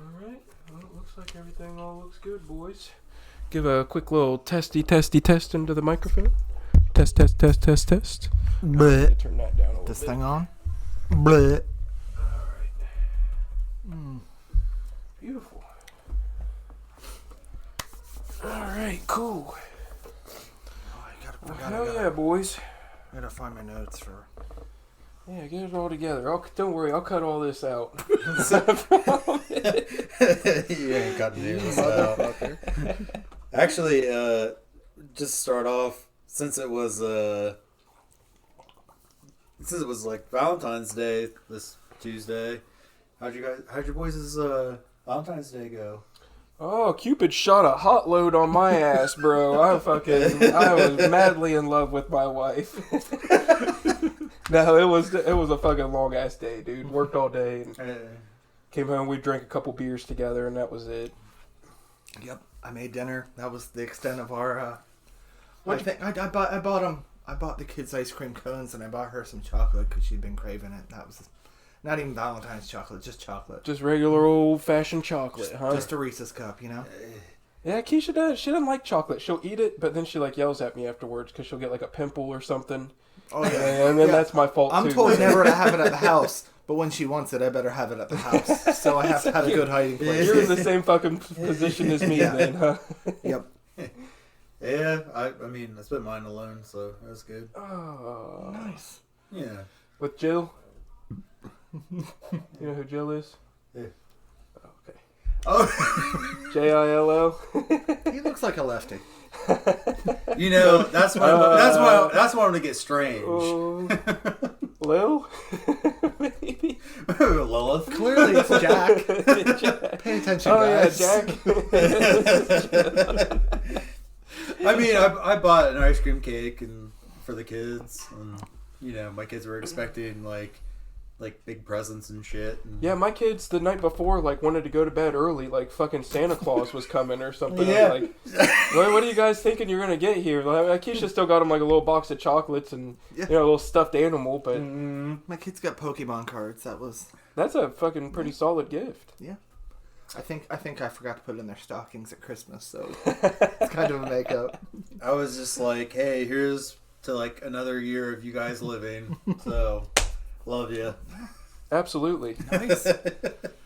Alright, well, it looks like everything all looks good, boys. Give a quick little test into the microphone. Test. Bleh. Turn that down a little This bit. thing on? Bleh. Alright. Beautiful. Alright, cool. Well, hell yeah, boys. I gotta find my notes for... Yeah, get it all together. Don't worry, I'll cut all this out. You ain't cutting this out. Actually, just start off, since it was like Valentine's Day this Tuesday. How'd your boys' Valentine's Day go? Oh, Cupid shot a hot load on my ass, bro. I was madly in love with my wife. No, it was a fucking long ass day, dude. Worked all day and came home. We drank a couple beers together, and that was it. Yep, I made dinner. That was the extent of our... I bought the kids ice cream cones, and I bought her some chocolate because she'd been craving it. That was not even Valentine's chocolate, just chocolate. Just regular old-fashioned chocolate, huh? Just a Reese's cup, you know? Yeah, Keisha does. She doesn't like chocolate. She'll eat it, but then she yells at me afterwards because she'll get like a pimple or something. Oh, yeah. And then that's my fault, I'm too. told never to have it at the house, but when she wants it, I better have it at the house. So I have to have a good hiding place. You're in the same fucking position as me then, huh? Yep. Yeah, I mean, I spent mine alone, so that was good. Oh. Nice. Yeah. With Jill? You know who Jill is? Yeah. Okay. Oh. J-I-L-L? He looks like a lefty. You know, that's why I'm gonna get strange. Lil? Maybe? Lilith. Clearly it's Jack. Pay attention, guys. Yeah, Jack. I mean, I bought an ice cream cake and for the kids, and you know, my kids were expecting like big presents and shit. And yeah, my kids the night before wanted to go to bed early, like fucking Santa Claus was coming or something. Yeah. I'm like, what are you guys thinking you're gonna get here? Like, Keisha still got them like a little box of chocolates and a little stuffed animal, but My kids got Pokemon cards. that's a fucking pretty solid gift. Yeah. I think I forgot to put in their stockings at Christmas, so it's kind of a makeup. I was just like, hey, here's to another year of you guys living. So, love you. Absolutely. Nice.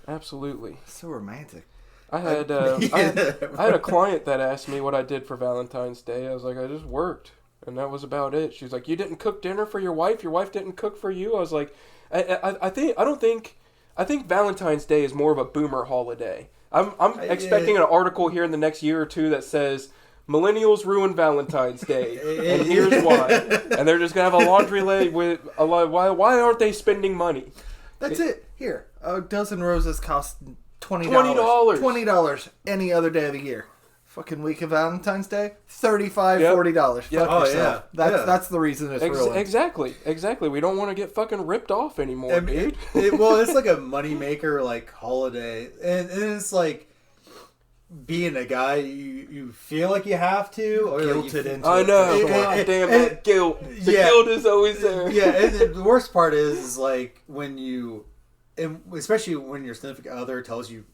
Absolutely. So romantic. I had I had a client that asked me what I did for Valentine's Day. I was like, I just worked, and that was about it. She's like, you didn't cook dinner for your wife? Your wife didn't cook for you? I was like, I think Valentine's Day is more of a boomer holiday. I'm expecting an article here in the next year or two that says millennials ruin Valentine's Day, and here's why. And they're just gonna have a laundry list with a lot. Why aren't they spending money? That's it. Here, a dozen roses cost $20. $20 any other day of the year. Fucking week of Valentine's Day, $35, $40. Yep. Fuck yourself. That's the reason it's ruined. Exactly. We don't want to get fucking ripped off anymore, dude. Well, it's like a moneymaker holiday, and it's like being a guy, you feel like you have to, or Guilted into I it. know. God damn that guilt. The guilt is always there. Yeah, and the worst part is when you, and especially when your significant other tells you,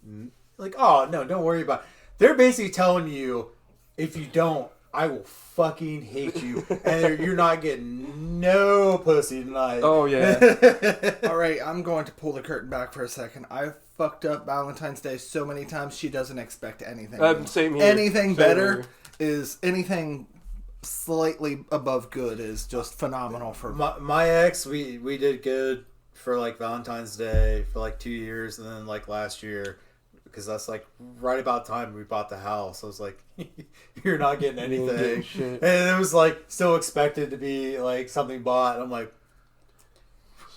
oh no, don't worry about it. They're basically telling you, if you don't, I will fucking hate you, and you're not getting no pussy tonight. Oh yeah. All right, I'm going to pull the curtain back for a second. I've fucked up Valentine's Day so many times. She doesn't expect anything. Same here. Anything Same better here. is anything slightly above good is just phenomenal for my ex. We did good for Valentine's Day for 2 years, and then last year. Because that's right about time we bought the house. I was like, you're not getting anything. Shit. And it was still expected to be something bought. I'm like,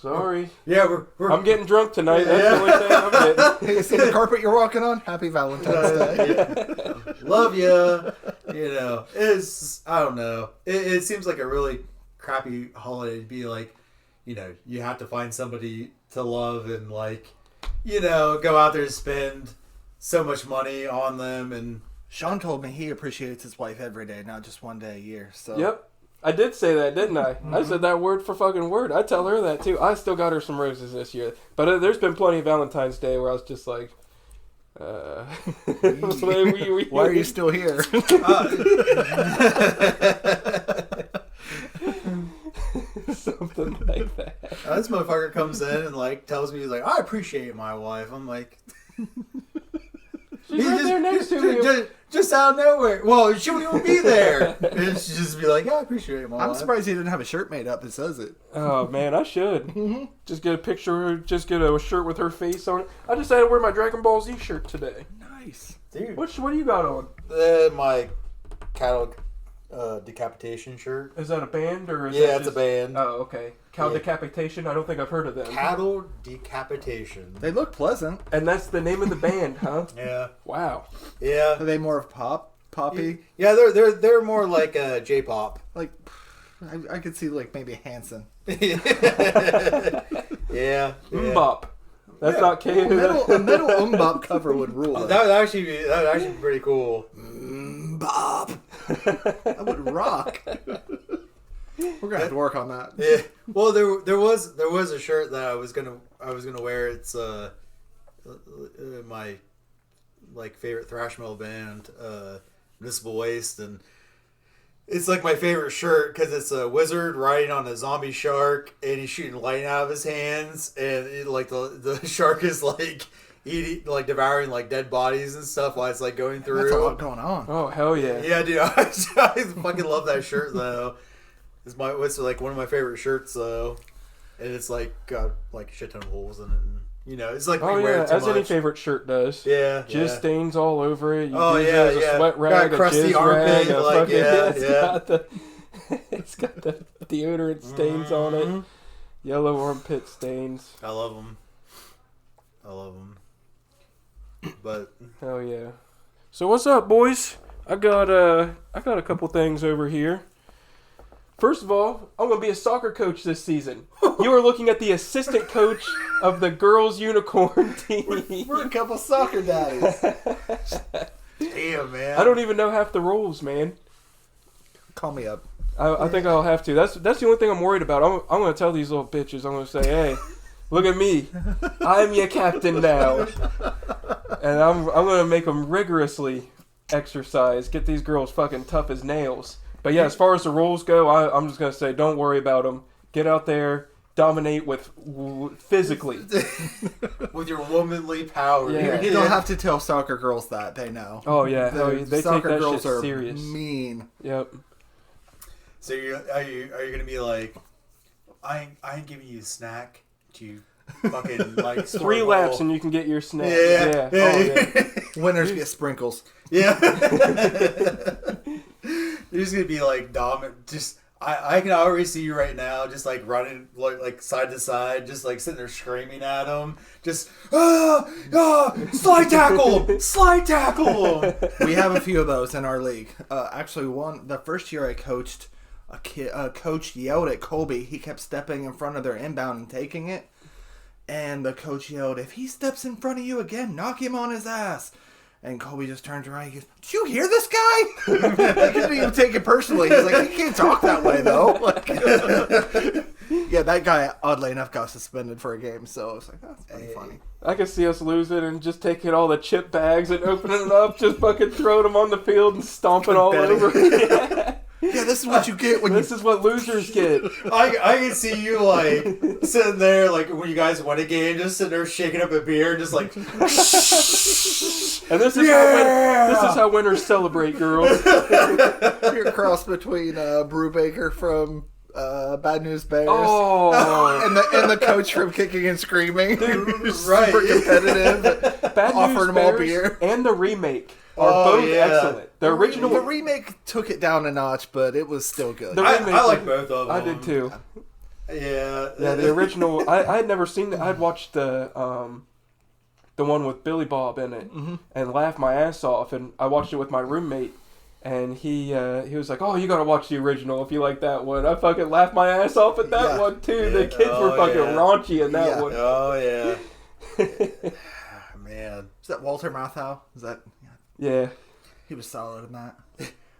Sorry. Yeah, I'm getting drunk tonight. That's the only thing I'm getting. Hey, you see the carpet you're walking on? Happy Valentine's Day. Love you. You know, I don't know. It seems like a really crappy holiday to be you have to find somebody to love and go out there and spend so much money on them. And Sean told me he appreciates his wife every day, not just one day a year. So Yep. I did say that, didn't I? Mm-hmm. I said that word for fucking word. I tell her that too. I still got her some roses this year. But there's been plenty of Valentine's Day where I was just like, Why are you still here? Something like that. This motherfucker comes in and like tells me, he's like, I appreciate my wife. I'm like, She's right there next to me. Just out of nowhere. Well, she wouldn't even be there. And she just be like, yeah, I appreciate my wife. I'm surprised he didn't have a shirt made up that says it. Oh man, I should. Just get a picture. Just get a shirt with her face on it. I decided to wear my Dragon Ball Z shirt today. Nice. Dude. What do you got on? My cattle decapitation shirt. Is that a band or? It's a band. Oh, okay. Cow Decapitation. I don't think I've heard of them. Cattle Decapitation. They look pleasant. And that's the name of the band, huh? Yeah. Wow. Yeah. Are they more of poppy? Yeah, they're more like J-pop. Like, I could see like maybe Hanson. Yeah. Mbop. That's not K. A metal Mbop cover would rule. That would actually be pretty cool. Mbop. That would rock. We're gonna have to work on that. Yeah. Well, there was a shirt that I was gonna wear. It's my like favorite thrash metal band, Municipal Waste, and it's like my favorite shirt because it's a wizard riding on a zombie shark and he's shooting lightning out of his hands, and the shark is like eating, like devouring like dead bodies and stuff while it's like going through. That's a lot going on. Oh hell yeah! Yeah, dude, I fucking love that shirt though. It's like one of my favorite shirts though, and it's like got like a shit ton of holes in it, and it's like oh yeah, as any favorite shirt does. Yeah, jizz stains all over it. You use it as a sweat rag, got a crusty jizz armpit, rag, like it's got the deodorant stains on it, yellow armpit stains. I love them. But hell yeah. So what's up, boys? I got a couple things over here. First of all, I'm going to be a soccer coach this season. You are looking at the assistant coach of the girls' unicorn team. We're a couple soccer daddies. Damn, man. I don't even know half the rules, man. Call me up. I think I'll have to. That's the only thing I'm worried about. I'm going to tell these little bitches. I'm going to say, hey, look at me. I'm your captain now. And I'm going to make them rigorously exercise. Get these girls fucking tough as nails. But yeah, as far as the rules go, I'm just going to say, don't worry about them. Get out there, dominate physically. With your womanly power. Yeah. You don't have to tell soccer girls that. They know. Oh, yeah. They take that shit serious. Mean. Yep. So are you going to be like, I ain't giving you a snack to fucking like 3 laps and you can get your snack. Yeah. Oh, yeah. Winners get sprinkles. Yeah. You're just gonna be like dominant. Just I can already see you right now, just like running like side to side, just like sitting there screaming at them. Just slide tackle, slide tackle. We have a few of those in our league. Actually, the first year I coached, a coach yelled at Colby. He kept stepping in front of their inbound and taking it, and the coach yelled, "If he steps in front of you again, knock him on his ass." And Colby just turns around and he goes, "Did you hear this guy?" He didn't even take it personally. He's like, "He can't talk that way, though." Like, yeah, that guy, oddly enough, got suspended for a game. So it's like, that's pretty funny. I could see us losing and just taking all the chip bags and opening it up, just fucking throwing them on the field and stomping all over. Yeah, this is what you get when this is what losers get. I can see you like sitting there like when you guys win a game, just sitting there shaking up a beer, just like. And this is how winners celebrate, girls. You're a cross between Brubaker from Bad News Bears and the coach from Kicking and Screaming. Right. Super competitive. Bad Offered News them all Bears beer. And the remake are both excellent. The original, the remake took it down a notch, but it was still good. I like both of them. I did too. Yeah. Yeah, the original. I had never seen it. I'd watched the one with Billy Bob in it and laughed my ass off. And I watched it with my roommate, and he was like, "Oh, you gotta watch the original if you like that one." I fucking laughed my ass off at that one too. Yeah. The kids were fucking raunchy in that one. Oh yeah. Man, is that Walter Matthau? Is that? Yeah. He was solid in that.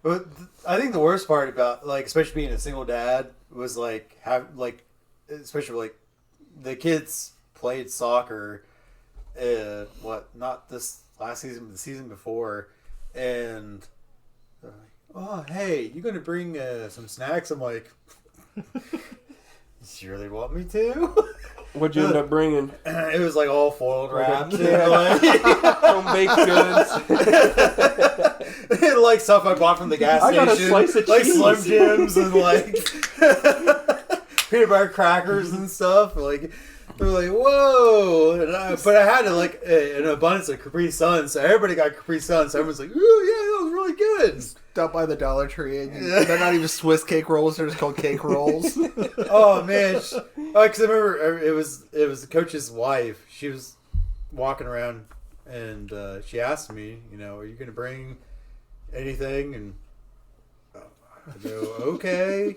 But I think the worst part about especially being a single dad was especially the kids played soccer. Not this last season, the season before, and they're like, "Oh, hey, you gonna bring some snacks?" I'm like, "You really want me to?" What'd you end up bringing? It was like all foiled wrapped, Home baked goods, and like stuff I bought from the gas I station, got a slice of like cheese. Slim Jims and like peanut butter crackers and stuff. Like they're like, whoa! But I had like an abundance of Capri Suns, so everybody got Capri Suns. So everyone's like, "Ooh, yeah, that was really good." Up by the Dollar Tree, and they're not even Swiss cake rolls; they're just called cake rolls. Oh man, because I remember it was the coach's wife. She was walking around and she asked me, "Are you going to bring anything?" And I go, "Okay."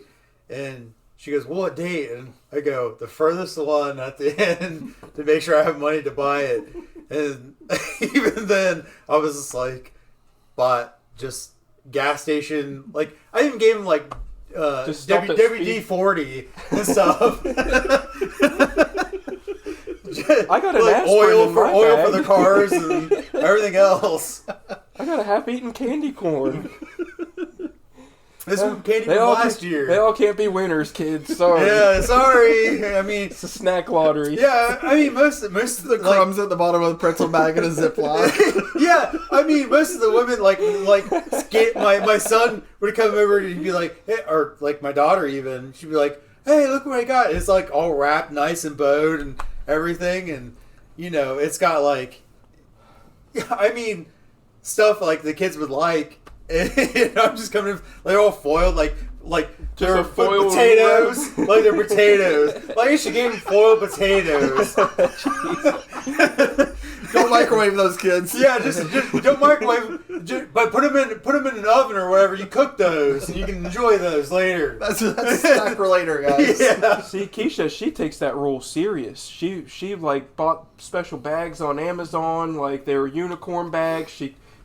And she goes, "Well, what date?" And I go, "The furthest one at the end to make sure I have money to buy it." And even then, I was just like, bought just gas station. Like I even gave him like WD-40 and stuff. I got an like aspirin oil in for my oil bag. for the cars and everything else. I got a half-eaten candy corn. This was candy from last year. They all can't be winners, kids. Sorry. Yeah, sorry. I mean, It's a snack lottery. yeah. I mean, most of The crumbs at the bottom of the pretzel bag in a Ziploc. yeah, I mean, most of the women my son would come over and he'd be like, hey, or like my daughter even, she'd be like, "Hey, look what I got!" It's like all wrapped, nice and bowed and everything, and it's got like, I mean, stuff like the kids would like. And I'm just coming in, like all foiled, like Just they're a foil potatoes, like they're potatoes. Like she gave them foiled potatoes. Don't microwave those kids. Yeah, just don't microwave, but put them in an oven or whatever. You cook those, and you can enjoy those later. That's a snack for later, guys. Yeah. See, Keisha, she takes that role serious. She like bought special bags on Amazon, like they were unicorn bags.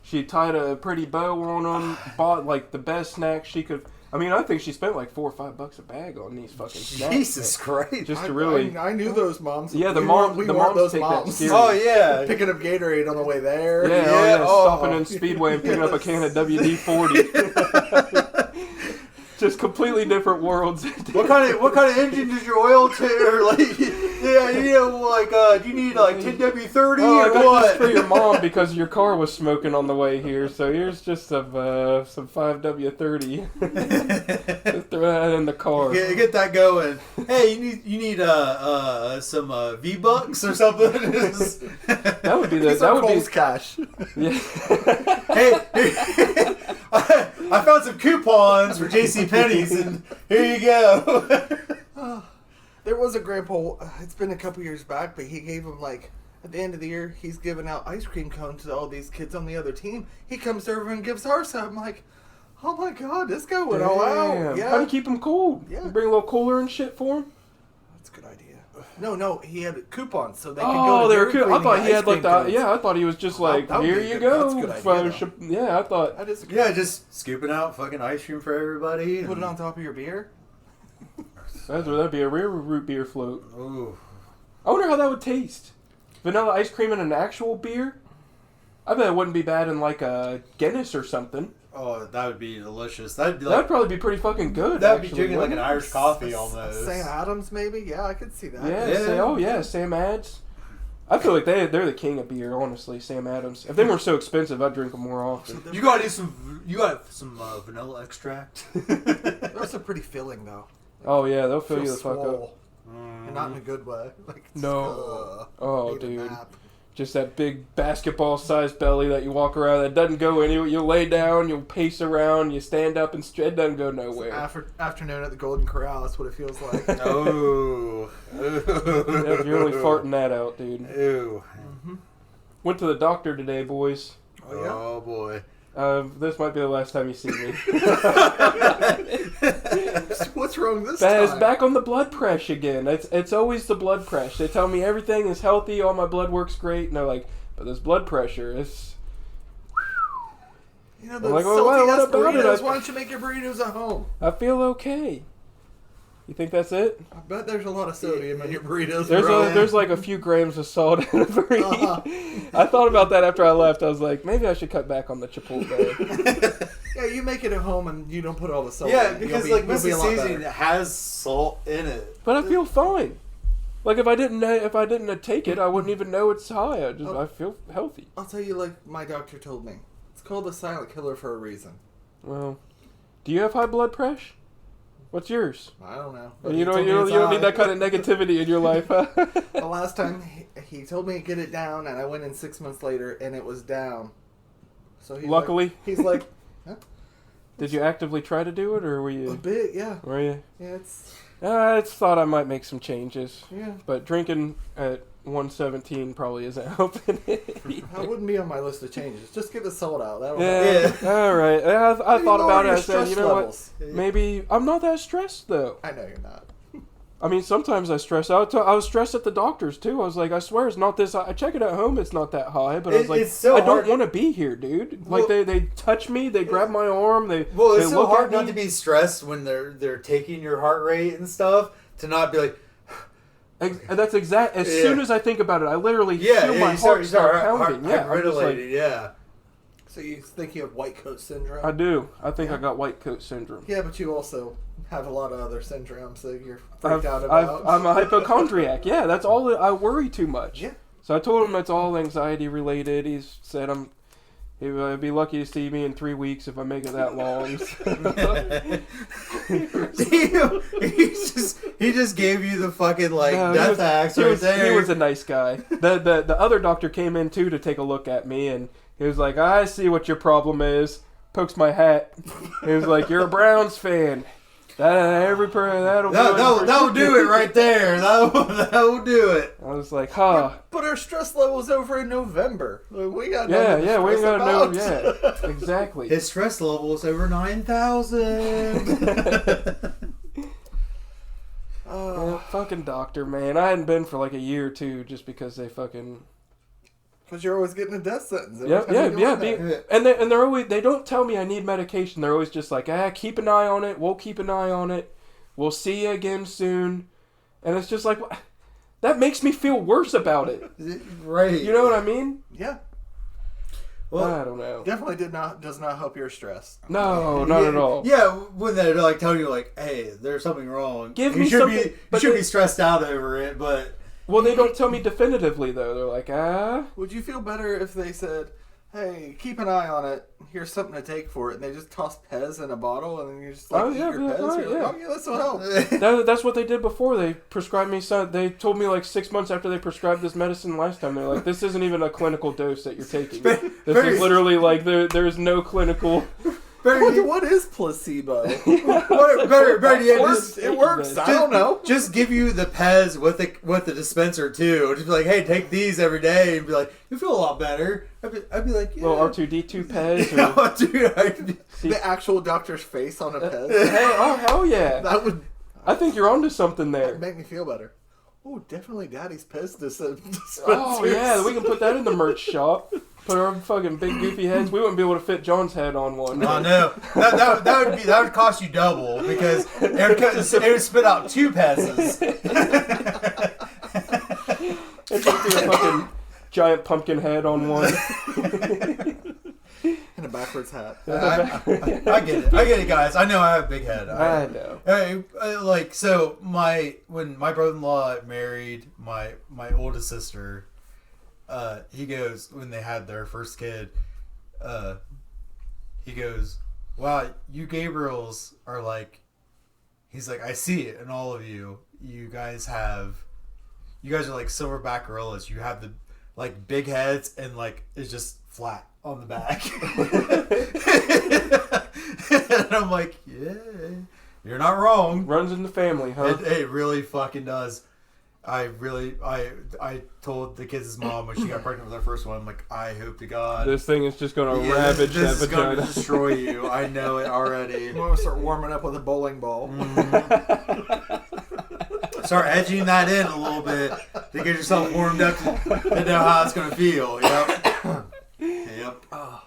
She tied a pretty bow on them. Bought like the best snacks she could. I mean, I think she spent like $4 or $5 a bag on these fucking snacks. Jesus Christ! Just to really. I knew those moms. Yeah, the We moms weren't those take that moms. serious. Oh yeah. Picking up Gatorade on the way there. Yeah, oh. stopping in Speedway and picking up a can of WD-40. Just completely different worlds. What kind of engine does your oil to? Or like, yeah, do you need like 10W30 Oh, I or got what? this for your mom because your car was smoking on the way here. So here's just some 5W30. Just throw that in the car. Get that going. Hey, you need some V-Bucks or something. That would be the These that are would be Kohl's cash. yeah. Hey, I found some coupons for JCPenney's, and here you go. There was a grandpa, it's been a couple years back, but he gave him, like, at the end of the year, he's giving out ice cream cones to all these kids on the other team. He comes over and gives her some. I'm like, oh my god, this guy went all out. Damn. Yeah. How do you keep them cold? Yeah. You bring a little cooler and shit for them? That's a good idea. No, he had coupons, so they could go Oh, to they were Dairy cool. Queen I and thought get he ice had like cream the cones. I thought he was just like, That would here be you good. go. That's a good idea, though. Yeah, I thought That is a good Yeah, just scooping out fucking ice cream for everybody. Put it on top of your beer. that'd be a rare root beer float. Ooh. I wonder how that would taste. Vanilla ice cream in an actual beer? I bet it wouldn't be bad in like a Guinness or something. Oh, that would be delicious. That'd be That'd probably be pretty fucking good. that'd be actually, drinking like an wouldn't it? Irish coffee almost. Sam Adams, maybe? Yeah, I could see that. Yeah, Sam Ads. I feel like they're the king of beer, honestly, Sam Adams. If they weren't so expensive, I'd drink them more often. You got some vanilla extract. Those are pretty filling, though. Oh yeah, they'll fill Feel you the fuck up. swole. And not in a good way. Like, No. Oh, need a dude. nap. Just that big basketball-sized belly that you walk around that doesn't go anywhere. You'll lay down, you'll pace around, you stand up, and it doesn't go nowhere. Afternoon at the Golden Corral, that's what it feels like. Oh. Yep, you're only farting that out, dude. Ew. Went to the doctor today, boys. Oh, yeah? Oh boy. This might be the last time you see me. What's wrong this It's time? back on the blood pressure again. It's always the blood pressure. They tell me everything is healthy, all my blood works great, and they're like, but this blood pressure is... You know, I'm the like, well, salty what ass about it? burritos, why don't you make your burritos at home? I feel okay. You think that's it? I bet there's a lot of sodium in your burritos. There's like a few grams of salt in a burrito. I thought about that after I left. I was like, maybe I should cut back on the Chipotle. Yeah, you make it at home and you don't put all the salt. Yeah, in. because You'll like most of the you'll be a lot seasoning better. has salt in it. But I feel fine. Like if I didn't take it, I wouldn't even know it's high. I feel healthy. I'll tell you, like my doctor told me, it's called the silent killer for a reason. Well, do you have high blood pressure? What's yours? I don't know. You don't need that kind of negativity in your life. Huh? The last time he told me to get it down, and I went in 6 months later, and it was down. So Luckily, he's like, huh? Did you actively try to do it, or were you? A bit, yeah. Were you? Yeah, it's. I just thought I might make some changes. Yeah. But drinking at 117 probably isn't helping it. That wouldn't be on my list of changes. Just get the salt out. That'll Yeah. All right. I thought about it. I said, you know levels. what? Maybe I'm not that stressed though. I know you're not. I mean, sometimes I stress out. I was stressed at the doctor's too. I was like, I swear it's not this. I check it at home. It's not that high. But I was like, it's so I don't hard. want to be here, dude. Well, like they touch me. They grab my arm. They Well, it's they so look hard at not me. to be stressed when they're taking your heart rate and stuff. To not be like, And that's exact. As soon as I think about it, I literally yeah, feel my you heart start heart pounding. Yeah, I'm just like, hyperventilating, yeah. So you think you have white coat syndrome? I do. I think I got white coat syndrome. Yeah, but you also have a lot of other syndromes that you're freaked out about. I'm a hypochondriac. Yeah, that's all. I worry too much. Yeah. So I told him that's all anxiety related. He said he'd be lucky to see me in 3 weeks if I make it that long. he just gave you the fucking death axe he right was, there. He was a nice guy. The other doctor came in too to take a look at me, and he was like, "I see what your problem is." Pokes my hat. He was like, "You're a Browns fan." That'll do it right there. That will do it. I was like, huh. But our stress level's over in November. We got We ain't got to know. about. Yeah, exactly. His stress level is over 9,000. Yeah, fucking doctor, man. I hadn't been for like a year or two just because they fucking. Because you're always getting a death sentence. And they're always, they don't tell me I need medication. They're always just like, keep an eye on it. We'll keep an eye on it. We'll see you again soon. And it's just like, that makes me feel worse about it. Right. You know what I mean? Yeah. Well, I don't know. Definitely does not help your stress. No, not at all. Yeah, when they're telling you hey, there's something wrong. Give you me should something. You should be stressed out over it, but. Well, they don't tell me definitively, though. They're like, Would you feel better if they said, hey, keep an eye on it, here's something to take for it, and they just toss Pez in a bottle, and then you just eat your Pez? Right, You're like, this will help. That's what they did before. They prescribed me some. They told me 6 months after they prescribed this medicine last time. They're like, this isn't even a clinical dose that you're taking. This is literally there's no clinical. What is placebo? It works. I don't know. Just give you the Pez with the dispenser too. Just be like, hey, take these every day, and be like, you feel a lot better. I'd be like, yeah. Well, R2D2 Pez. The actual doctor's face on a Pez. Oh hell yeah! That would. I think you're onto something there. That'd make me feel better. Oh, definitely Daddy's Pez dispensers. Oh yeah, we can put that in the merch shop. Put our fucking big goofy heads. We wouldn't be able to fit John's head on one. Oh no, that would cost you double because it would spit out 2 Pez's. It's like a fucking giant pumpkin head on one. And a backwards hat. I get it, guys. I know I have a big head. I know. So when my brother-in-law married my oldest sister. He goes, when they had their first kid, he goes, wow, you Gabriels are he's like, I see it in all of you. You guys are like silverback gorillas. You have the big heads and it's just flat on the back. And I'm like, yeah, you're not wrong. Runs in the family, huh? It really fucking does. I told the kids' mom when she got pregnant with her first one, I'm like, I hope to God This thing is just going to ravage that this is going vagina. to destroy you. I know it already. I'm going to start warming up with a bowling ball. Start edging that in a little bit to get yourself warmed up to know how it's going to feel. Yep. Oh.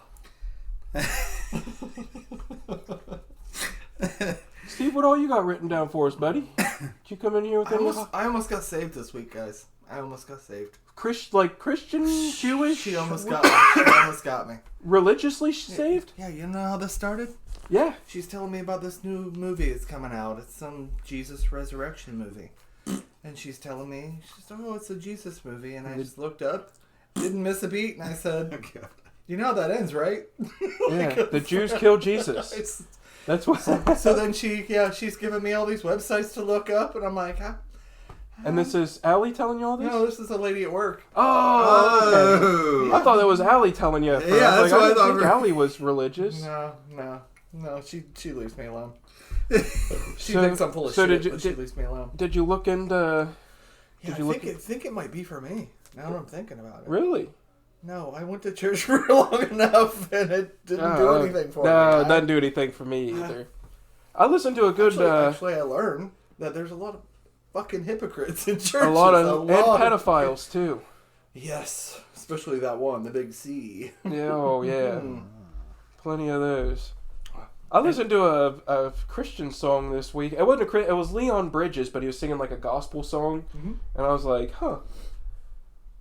Steve, what all you got written down for us, buddy? Did you come in here with any? I almost got saved this week, guys. I almost got saved. Christian, Jewish? She almost got me. She almost got me. Religiously saved? Yeah, you know how this started? Yeah. She's telling me about this new movie that's coming out. It's some Jesus resurrection movie. And she's telling me, it's a Jesus movie. And I just looked up, didn't miss a beat, and I said, you know how that ends, right? Yeah, the Jews killed Jesus. That's what. So then she's giving me all these websites to look up, and I'm like, huh? And this is Allie telling you all this? No, this is a lady at work. Oh, okay. I thought that was Allie telling you. Yeah, that's what I thought. I think Allie was religious. No. She leaves me alone. She thinks I'm full of shit, but she leaves me alone. Did you look into... I think it might be for me, now that I'm thinking about it. Really? No, I went to church for long enough, and it didn't do anything for me. No, it doesn't do anything for me either. I listened to a good... Actually, I learned that there's a lot of fucking hypocrites in churches. A lot of pedophiles, too. Yes, especially that one, the big C. Yeah, oh, yeah. Plenty of those. I listened to a Christian song this week. It was Leon Bridges, but he was singing like a gospel song, and I was like, huh.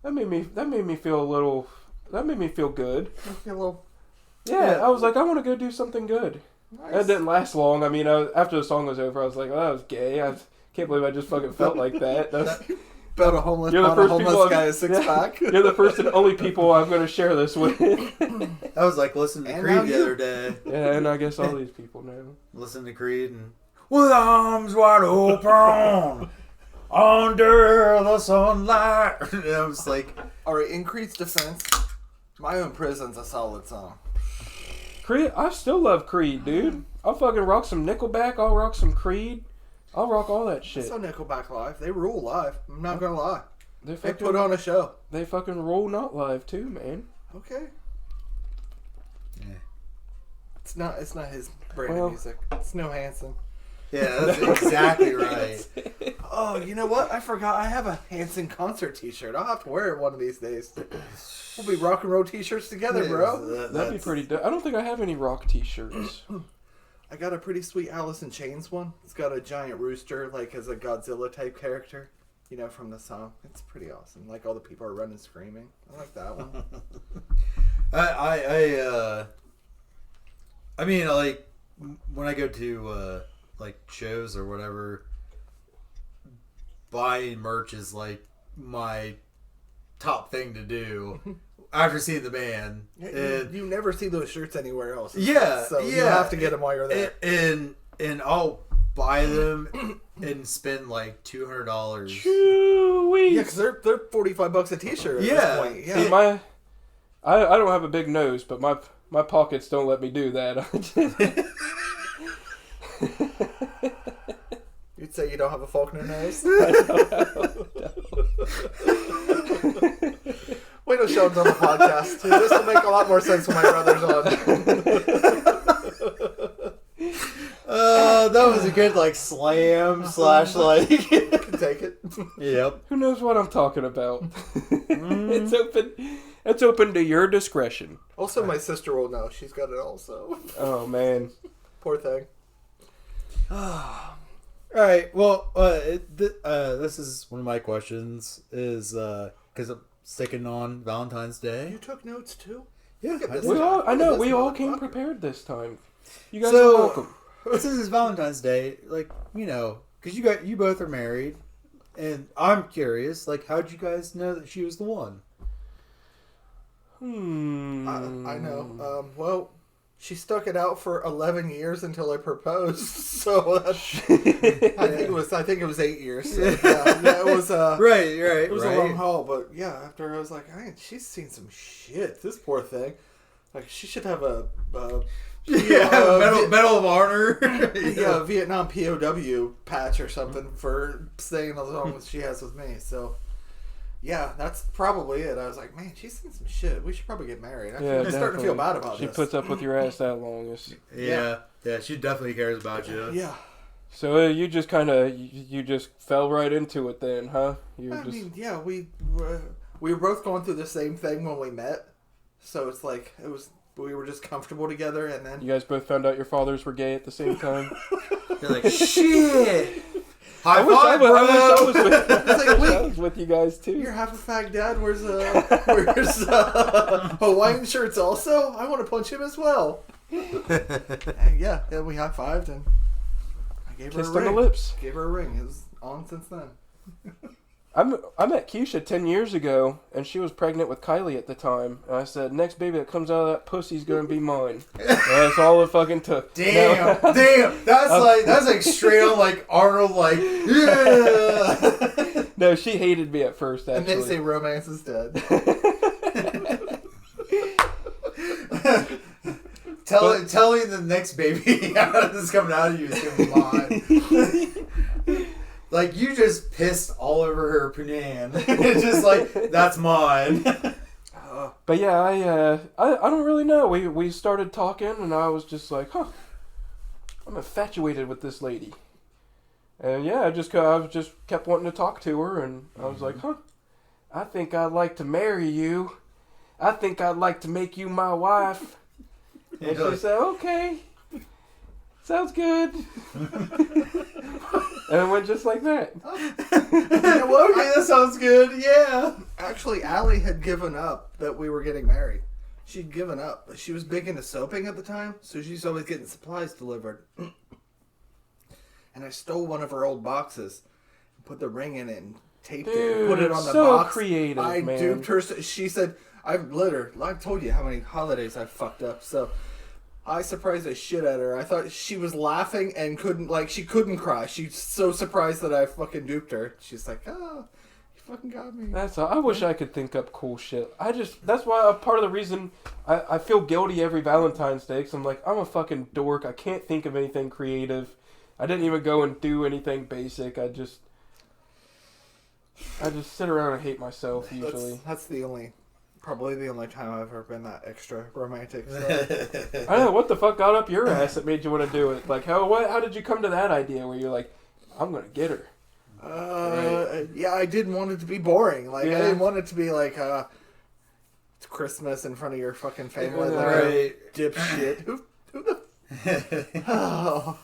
That made me feel a little. That made me feel good. Yeah, I was like, I want to go do something good. Nice. That didn't last long. I mean, after the song was over, I was like, oh, that was gay. I can't believe I just fucking felt like that. About a homeless guy a six-pack. You're the first and only people I'm going to share this with. I was like listening to Creed the other day. Yeah, and I guess all these people know. Listening to Creed and... With arms wide open, under the sunlight. And I was like... Alright, in Creed's defense, My Own Prison's a solid song. Creed, I still love Creed, dude. I'll fucking rock some Nickelback, I'll rock some Creed. I'll rock all that shit. I saw Nickelback live. They rule live. I'm not gonna lie. They put on a show. They fucking roll not live too, man. Okay. Yeah. It's not his brand of music. It's no Hanson. Yeah, that's exactly right. Oh, you know what? I forgot. I have a Hanson concert T-shirt. I'll have to wear it one of these days. We'll be rock and roll T-shirts together, bro. That'd be pretty dope. I don't think I have any rock T-shirts. I got a pretty sweet Alice in Chains one. It's got a giant rooster, like as a Godzilla type character, you know, from the song. It's pretty awesome. Like all the people are running screaming. I like that one. I mean, like when I go to like shows or whatever, buying merch is like my top thing to do. After seeing the band, you never see those shirts anywhere else. So you have to get them while you're there. And I'll buy them and spend like $200. Yeah, because they're $45 a T-shirt. At this point. Yeah. See, I don't have a big nose, but my pockets don't let me do that. You'd say you don't have a Faulkner nose. Wait till Sean's on the podcast. This will make a lot more sense when my brother's on. That was a good slam slash like. Can take it. Yep. Who knows what I'm talking about? It's open. It's open to your discretion. Also, my sister will know. She's got it also. Oh man. Poor thing. All right. Well, this is one of my questions. Is because I'm sticking on Valentine's Day. You took notes too? Yeah. We all came prepared this time. You guys are welcome. This is Valentine's Day, because you both are married, and I'm curious, how'd you guys know that she was the one? I know. Well, she stuck it out for 11 years until I proposed. So I think it was 8 years. So, yeah, it was right. It was a long haul, but yeah, after I was like, she's seen some shit. This poor thing. Like, she should have a Medal of Honor. Yeah, Vietnam POW patch or something for staying as long as she has with me. So yeah, that's probably it. I was like, man, she's seen some shit. We should probably get married. I'm starting to feel bad about this. She puts up with your ass that long. Yeah, she definitely cares about you. Yeah. So you just you just fell right into it then, huh? We were both going through the same thing when we met. So it's like, it was we were just comfortable together, and then You guys both found out your fathers were gay at the same time. You're like, shit. I wish I was with you guys too. you're half a fag dad. Where's Hawaiian shirts also? I want to punch him as well. And yeah, we high fived and I gave her Kissed a on ring. the lips. Gave her a ring. It was on since then. I met Keisha 10 years ago, and she was pregnant with Kylie at the time. And I said, next baby that comes out of that pussy's gonna be mine. And that's all it fucking took. Damn. That's like straight on like Arnold, like, yeah. No, she hated me at first, actually. And they say romance is dead. Telling the next baby that's coming out of you is gonna be mine. Like, you just pissed all over her punani. It's just like, that's mine. But yeah, I don't really know. We started talking, and I was just like, huh, I'm infatuated with this lady. And yeah, I just kept wanting to talk to her, and I was like, huh, I think I'd like to marry you. I think I'd like to make you my wife. And she said, okay, sounds good. And it went just like that. Okay, that sounds good, yeah. Actually, Allie had given up that we were getting married. She'd given up. She was big into soaping at the time, so she's always getting supplies delivered. And I stole one of her old boxes, put the ring in it, and taped it, and put it on the so box. creative, I man. duped her. She said, I've told you how many holidays I've fucked up, so I surprised the shit out of her. I thought she was laughing and she couldn't cry. She's so surprised that I fucking duped her. She's like, oh, you fucking got me. I wish I could think up cool shit. That's why part of the reason I feel guilty every Valentine's Day, because I'm like, I'm a fucking dork. I can't think of anything creative. I didn't even go and do anything basic. I just sit around and hate myself usually. That's probably the only time I've ever been that extra romantic. So. I don't know what the fuck got up your ass that made you want to do it. Like how did you come to that idea where you're like, I'm gonna get her? Right. Yeah, I didn't want it to be boring. Like I didn't want it to be like it's Christmas in front of your fucking family, like dipshit. Who the oh.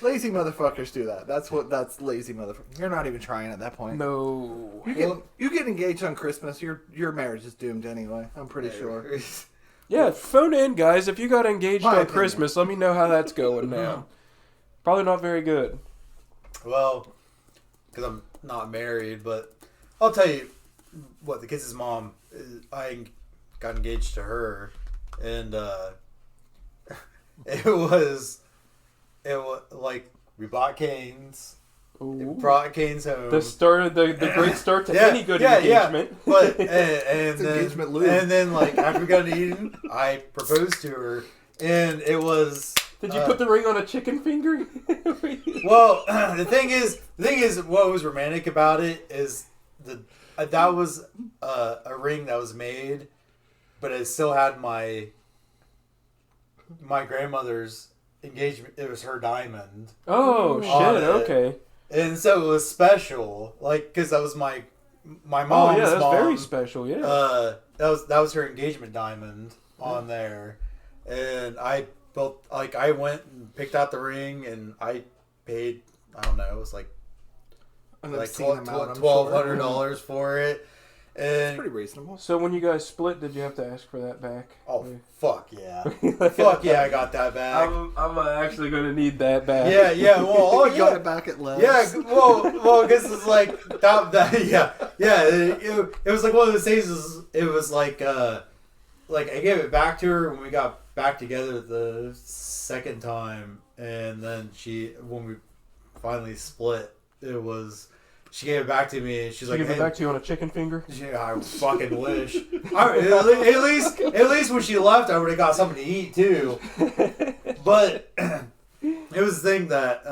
Lazy motherfuckers do that. That's lazy motherfuckers. You're not even trying at that point. No. You get engaged on Christmas, your marriage is doomed anyway. I'm pretty sure. Yeah, phone in, guys. If you got engaged on opinion. Christmas, let me know how that's going now. Probably not very good. Well, because I'm not married, but I'll tell you what, the kids' mom, I got engaged to her, and it was like, we bought canes. Ooh. Brought canes home. The great start to any good engagement. Yeah. But and then, engagement lube. And then like after we got to eating, I proposed to her, and it was. Did you put the ring on a chicken finger? Well, the thing is, what was romantic about it is that was a ring that was made, but it still had my grandmother's engagement. It was her diamond. Oh shit! Okay. And so it was special, like, because that was my mom's Oh yeah, that's mom. very special. Yeah. That was her engagement diamond on there, and I went and picked out the ring, and I paid, I don't know, it was like $1,200 for it. And It's pretty reasonable. So when you guys split, did you have to ask for that back? Oh fuck yeah, fuck yeah, I got that back. I'm actually gonna need that back. Yeah. Well, You got it back at last. Yeah, well, because it's like that. It was like one of those things. It was like I gave it back to her when we got back together the second time, and then when we finally split, she gave it back to me, and she's like, give it back to you on a chicken finger? Yeah, I fucking wish. At least when she left, I would have got something to eat too. But it was the thing that,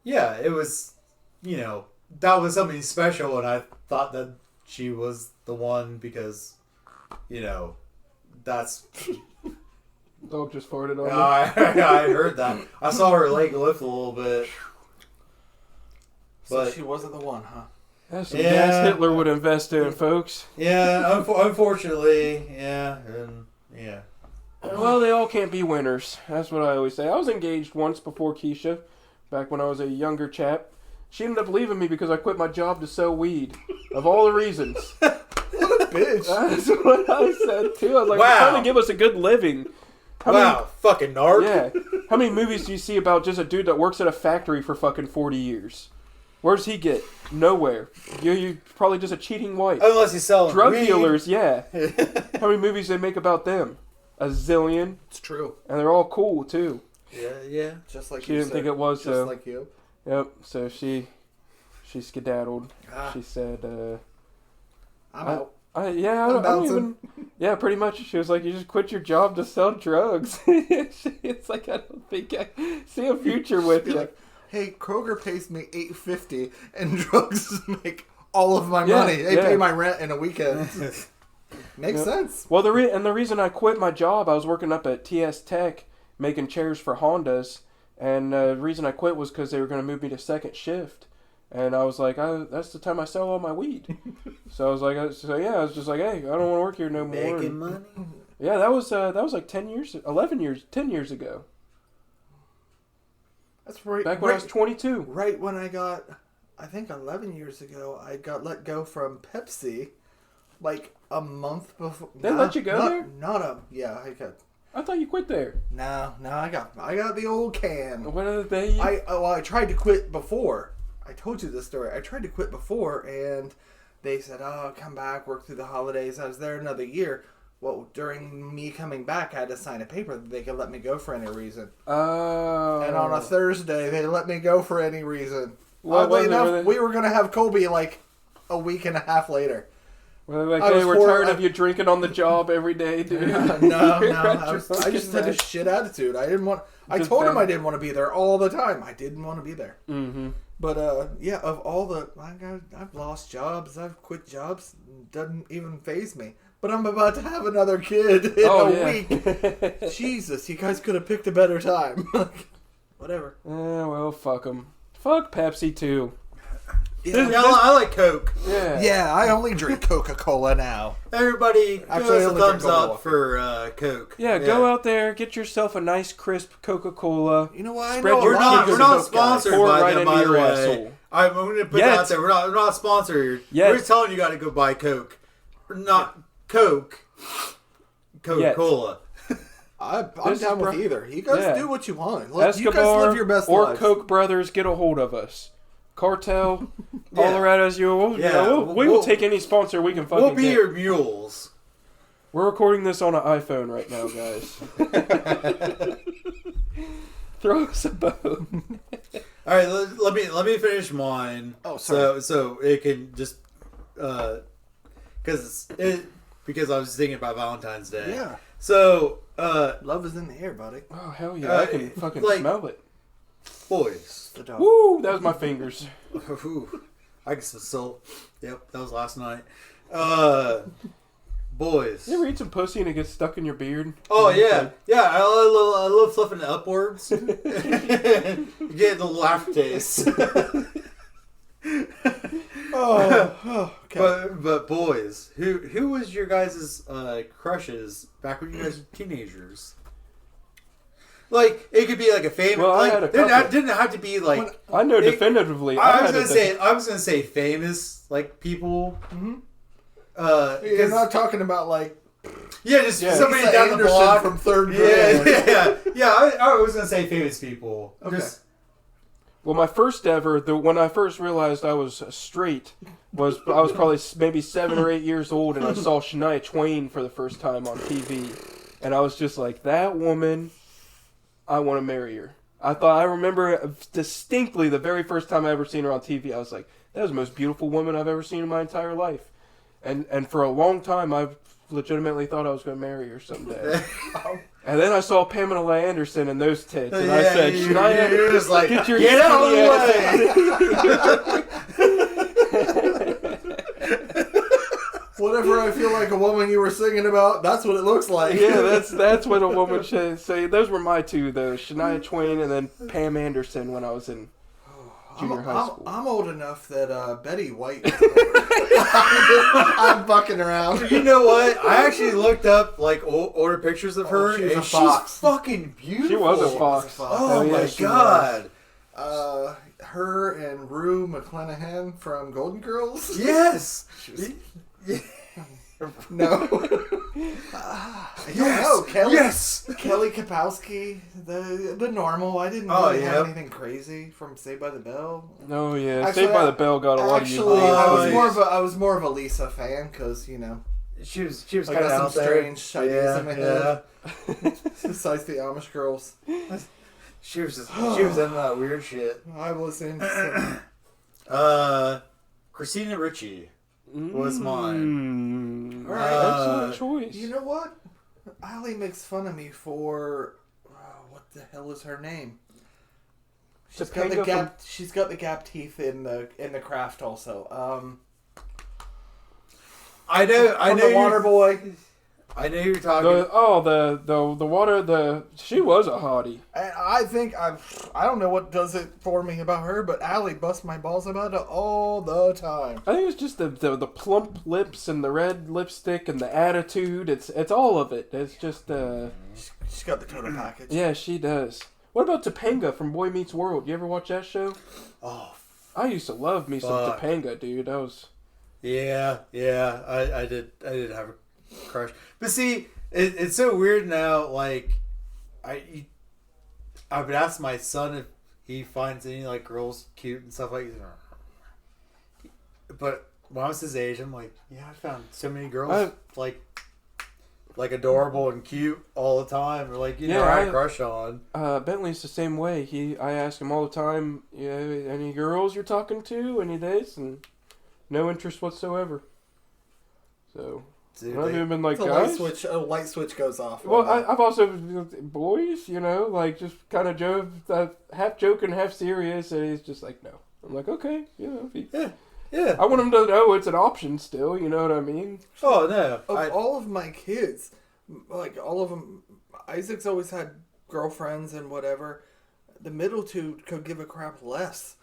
it was, that was something special, and I thought that she was the one because, that's. Dog just farted on me. I heard that. I saw her leg lift a little bit. So she wasn't the one, huh? That's some gas Hitler would invest in, folks. Yeah, unfortunately, yeah, and yeah. Well, they all can't be winners. That's what I always say. I was engaged once before Keisha, back when I was a younger chap. She ended up leaving me because I quit my job to sell weed. Of all the reasons. What a bitch. That's what I said, too. I was like, Wow. I'm trying to give us a good living. Fucking narc. Yeah. How many movies do you see about just a dude that works at a factory for fucking 40 years? Where's he get? Nowhere. You're probably just a cheating wife. Unless he's selling Drug weed. dealers, yeah. How many movies they make about them? A zillion. It's true. And they're all cool, too. Yeah. Just like She you didn't think said. it was, Just though. like you. Yep, so she skedaddled. Ah. She said, I'm out. I I'm don't bouncing. even... Yeah, pretty much. She was like, you just quit your job to sell drugs. It's like, I don't think I see a future with Be you. like, hey, Kroger pays me $8.50 and drugs make all of my Yeah, money. They yeah. pay my rent in a weekend. Makes sense. Well, the reason I quit my job, I was working up at TS Tech making chairs for Hondas, and the reason I quit was because they were going to move me to second shift, and I was like, that's the time I sell all my weed. So I was like, I was just like, hey, I don't want to work here no more. Making And, money. yeah, that was like 10 years ago. That's right. Back when I was 22. Right when I think 11 years ago, I got let go from Pepsi, like a month before. They let you go there? I I thought you quit there. I got the old can. What are they? I tried to quit before. I told you this story. I tried to quit before, and they said, "Oh, come back, work through the holidays." I was there another year. Well, during me coming back, I had to sign a paper that they could let me go for any reason. Oh. And on a Thursday, they let me go for any reason. What was Oddly it, enough, were they- we were going to have Colby like a week and a half later. Well, like, I hey, was we're horrible. tired of you drinking on the job every day, dude. No. You're I just had a drunk shit attitude. I didn't want. I Just told him bad. I didn't want to be there all the time. I didn't want to be there. Mm-hmm. But yeah, of all the, I've lost jobs. I've quit jobs. Doesn't even faze me. But I'm about to have another kid in a week. Jesus, you guys could have picked a better time. Whatever. Well, fuck them. Fuck Pepsi too. Yeah, I like Coke. Yeah. Yeah, I only drink Coca-Cola now. Everybody, give Actually, I us a only thumbs drink Coca-Cola. up for Coke. Yeah, go out there, get yourself a nice crisp Coca-Cola. You know what? I Spread know your a lot of cheeks We're not Coke guys. sponsored Pour by right them, into by the your way. asshole. I'm going to put Yet. that out there. We're not sponsored. Yet. We're just telling you got to go buy Coke. Not Coke. Coca-Cola. I'm This down is with either. You guys Yeah. do what you want. You Escobar guys live your best or lives. Koch brothers, get a hold of us. Cartel, Yeah. Colorado's, we will take any sponsor we can fucking We'll be get. your mules. We're recording this on an iPhone right now, guys. Throw us a bone. All right, let me finish mine. Oh, sorry. So it can just because I was thinking about Valentine's Day. Yeah. So Love is in the air, buddy. Oh, hell yeah, I can fucking like- smell it. boys. The dog. Woo, that was my fingers. Ooh, I guess so. Yep, that was last night. Boys. You ever eat some pussy and it gets stuck in your beard? Oh yeah. I love flipping it upwards. Getting the aftertaste. Okay. But boys, who was your guys' crushes back when you guys were teenagers? Like it could be like a famous. Well, I like, had a didn't couple. have to be like. I know It- definitively. I had was gonna say famous like people. Mhm. Because You're not talking about like just somebody Lisa down the Anderson block from third grade. I was gonna say famous people. Okay. Just Well, my first ever, when I first realized I was straight, was I was probably maybe 7 or 8 years old, and I saw Shania Twain for the first time on TV, and I was just like, that woman, I want to marry her. I remember distinctly the very first time I ever seen her on TV. I was like, that was the most beautiful woman I've ever seen in my entire life, and for a long time I've legitimately thought I was going to marry her someday. And then I saw Pamela Anderson and those tits, and I said, Shania, you're just like, get your get out of skinny the Whatever I feel like a woman you were singing about, that's what it looks like. Yeah, that's what a woman should say. Those were my two, though. Shania Twain and then Pam Anderson when I was in junior high school. I'm old enough that Betty White. I'm bucking around. You know what? I actually looked up like older pictures of her, she's a and fox. she's fucking beautiful. She was a fox. Oh yeah, my she god! Her and Rue McClanahan from Golden Girls. Yes. No. Yes. Kelly. Yes. Kelly Kapowski, the normal. I didn't Oh, really yeah. have anything crazy from Saved by the Bell. Oh yeah, Actually, Saved by the Bell got a lot of Actually, you. I was more of a Lisa fan because She was I kind of got out some there. strange ideas in my head. Besides the Amish girls, She was in that weird shit. I was in. Christina Ricci was mine. All right, excellent choice. You know what? Allie makes fun of me for what the hell is her name? She's got the gap. She's got the gap teeth in the craft also. I know. The Water Boy. I know you're talking. The water. She was a hottie. And I think I don't know what does it for me about her, but Allie busts my balls about it all the time. I think it's just the plump lips and the red lipstick and the attitude. It's all of it. It's just She's got the total package. yeah, she does. What about Topanga from Boy Meets World? You ever watch that show? Oh, I used to love me some Topanga, dude. That was yeah. I did have a crush, but see, it's so weird now. Like, I would ask my son if he finds any like girls cute and stuff like that. But when I was his age, I'm like, yeah, I found so many girls like adorable and cute all the time, or like I had a crush on. Bentley's the same way. I ask him all the time, any girls you're talking to, any of this, and no interest whatsoever. So Dude, I've even been like, a guys. light switch goes off. Well, I've also boys, like just kind of half joking, half serious, and he's just like, no. I'm like, okay, yeah. I want him to know it's an option still. You know what I mean? Oh no! All of my kids, like all of them, Isaac's always had girlfriends and whatever. The middle two could give a crap less,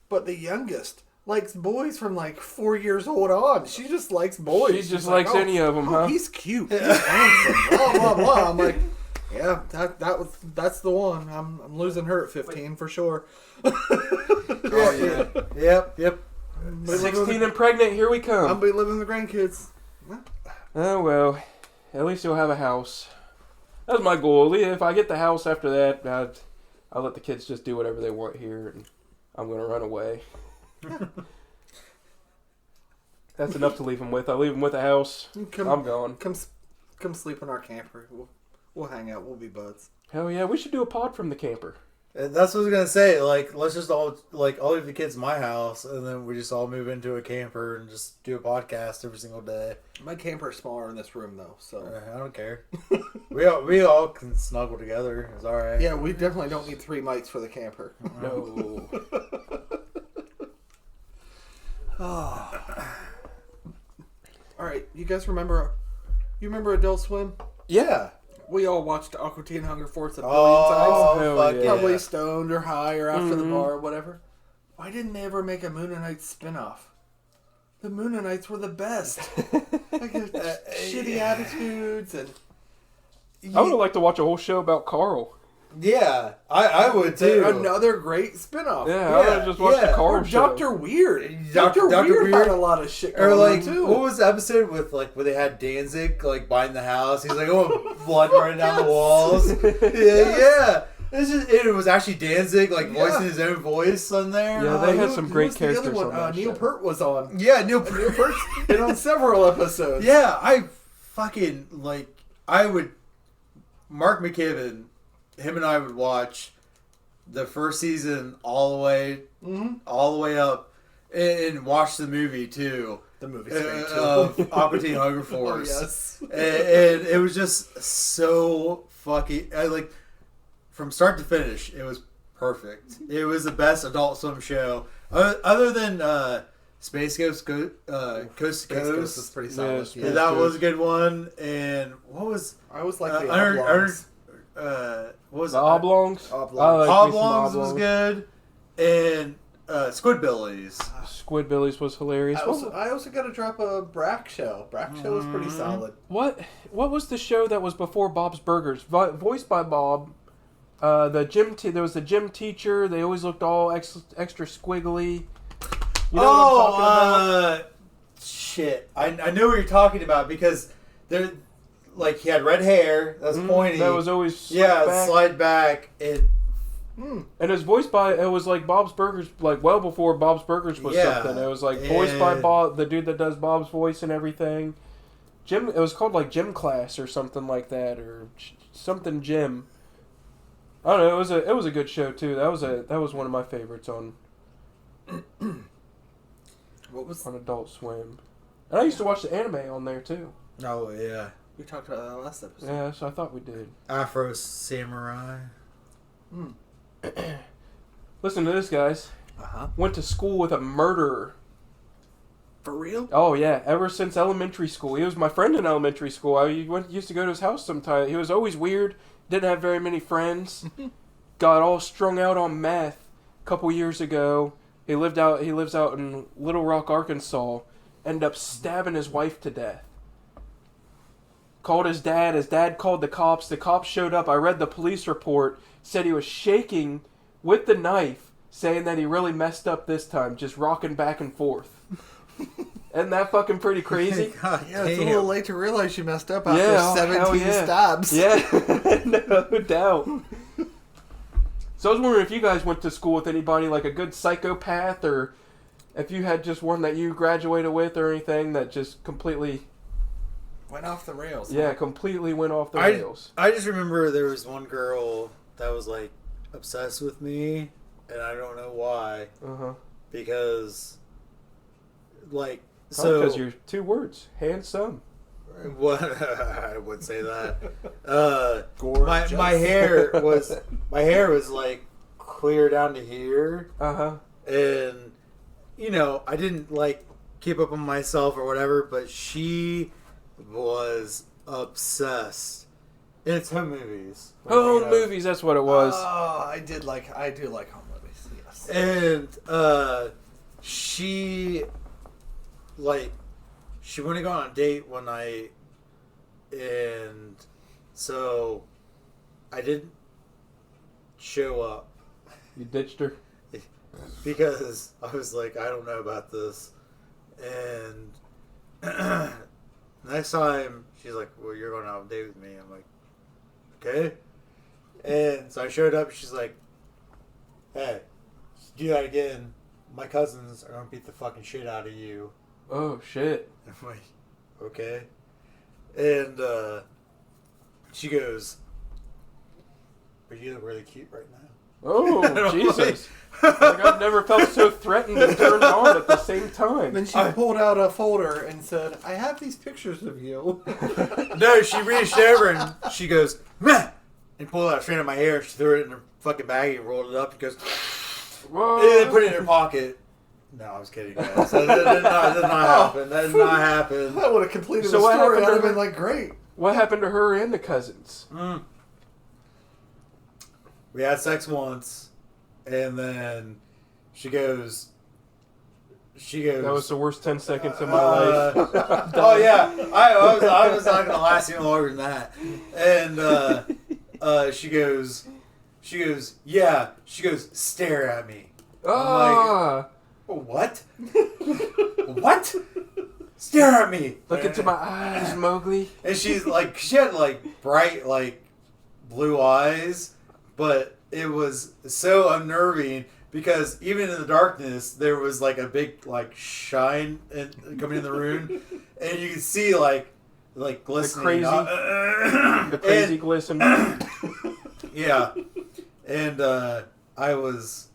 but the youngest likes boys from like 4 years old on. She just likes boys. She just likes any of them, huh? He's cute. He's handsome. Blah blah blah. I'm like, yeah, that's the one. I'm losing her at 15 for sure. Oh yeah. Yep. 16 and pregnant. Here we come. I'll be living with the grandkids. Oh well, at least you'll have a house. That's my goal. If I get the house after that, I'll let the kids just do whatever they want here, and I'm gonna run away. That's enough to leave them with. I leave them with a house. I'm gone. Come sleep in our camper. We'll hang out. We'll be buds. Hell yeah, we should do a pod from the camper. That's what I was gonna say. Like, let's just all leave the kids in my house, and then we just all move into a camper and just do a podcast every single day. My camper's smaller in this room though, so I don't care. we all can snuggle together. It's all right. Yeah, we definitely don't need 3 mics for the camper. No. Oh. All right, you guys remember? You remember Adult Swim? Yeah. We all watched Aqua Teen Hunger Force a billion times. hell Fuck yeah. Probably stoned or high or after the bar or whatever. Why didn't they ever make a Moonanites spin-off? The Moonanites were the best. Like shitty attitudes and. I would have liked to watch a whole show about Carl. Yeah, I would too. Another great spin-off. Yeah, I would have just watched the Carl Or show. Dr. Weird. Dr. Weird had Weird. a lot of shit Or going like, on too. what was the episode with like where they had Danzig like buying the house? He's like, oh, blood running down the walls. Yeah. It was actually Danzig like voicing his own voice on there. Yeah, they had some great who was the characters other one? on that Neil show. Peart was on. Yeah, Neil Neil Peart's been on several episodes. Yeah, I fucking I would. Mark McKibben, him and I would watch the first season all the way up, and watch the movie too. The movie's great too. Of Aqua Teen Hunger Force. Oh, yes. And it was just so fucking from start to finish, it was perfect. It was the best Adult Swim show, other than Space Ghost Coast to Coast Coast. is pretty solid. Yeah, that was a good one. And what was I always like the Iron, Oblongs. what was The it? Oblongs? Oblongs. I like me some Oblongs was good. And Squidbillies. Squidbillies was hilarious. I also got to drop a Brack show. Brack show was pretty solid. What was the show that was before Bob's Burgers? Voiced by Bob. There was the gym teacher. They always looked all extra squiggly. You know what I'm talking about? Shit. I know what you're talking about because they're like he had red hair. That was pointy. That was always slide back. And it was voiced by, it was like Bob's Burgers, like well before Bob's Burgers was something. It was like voiced by Bob, the dude that does Bob's voice and everything. It was called like Gym Class or something like that, or something Gym. I don't know. It was a good show too. That was one of my favorites on. What was on Adult Swim? And I used to watch the anime on there too. Oh yeah, we talked about that last episode. Yeah, so I thought we did. Afro Samurai. Listen to this, guys. Went to school with a murderer. For real? Oh yeah, ever since elementary school. He was my friend in elementary school. I used to go to his house sometimes. He was always weird. Didn't have very many friends. Got all strung out on meth a couple years ago. He lives out in Little Rock, Arkansas. Ended up stabbing his wife to death. Called his dad. His dad called the cops. The cops showed up. I read the police report. Said he was shaking with the knife, saying that he really messed up this time, just rocking back and forth. Isn't that fucking pretty crazy? God, yeah, it's a little late to realize you messed up after 17 stabs. Yeah, no doubt. So I was wondering if you guys went to school with anybody, like a good psychopath, or if you had just one that you graduated with or anything that just completely... went off the rails. Yeah, completely went off the rails. I just remember there was one girl that was like obsessed with me, and I don't know why. Because, like, so because you're 2 words, handsome. What I would say that. My hair was like clear down to here. And you know I didn't like keep up on myself or whatever, but she was obsessed. It's home movies. Home movies, that's what it was. Oh, I do like home movies, yes. And she wouldn't go on a date one night, and so I didn't show up. You ditched her? Because I was like, I don't know about this. And next time, she's like, well, you're going out on a date with me. I'm like, okay. And so I showed up, and she's like, hey, do that again. My cousins are going to beat the fucking shit out of you. Oh, shit. I'm like, okay. And she goes, but you look really cute right now. Oh, Jesus. Like, I've never felt so threatened and turned on at the same time. Then she pulled out a folder and said, I have these pictures of you. No, she reached over and she goes, meh! And pulled out a strand of my hair and she threw it in her fucking bag and rolled it up and goes, whoa! And then put it in her pocket. No, I was kidding, guys. That did not happen. That did not happen. That would have completed the story. That would have been like, great. What happened to her and the cousins? We had sex once, and then she goes. That was the worst 10 seconds of my life. Oh yeah, I was not gonna last any longer than that. And she goes, yeah. She goes, stare at me. I'm like, what? What? Stare at me. Look into my eyes, Mowgli. And she's like, she had like bright like blue eyes, but it was so unnerving because even in the darkness there was like a big like shine coming in the room, and you could see like glistening, the crazy glisten. Yeah, and I was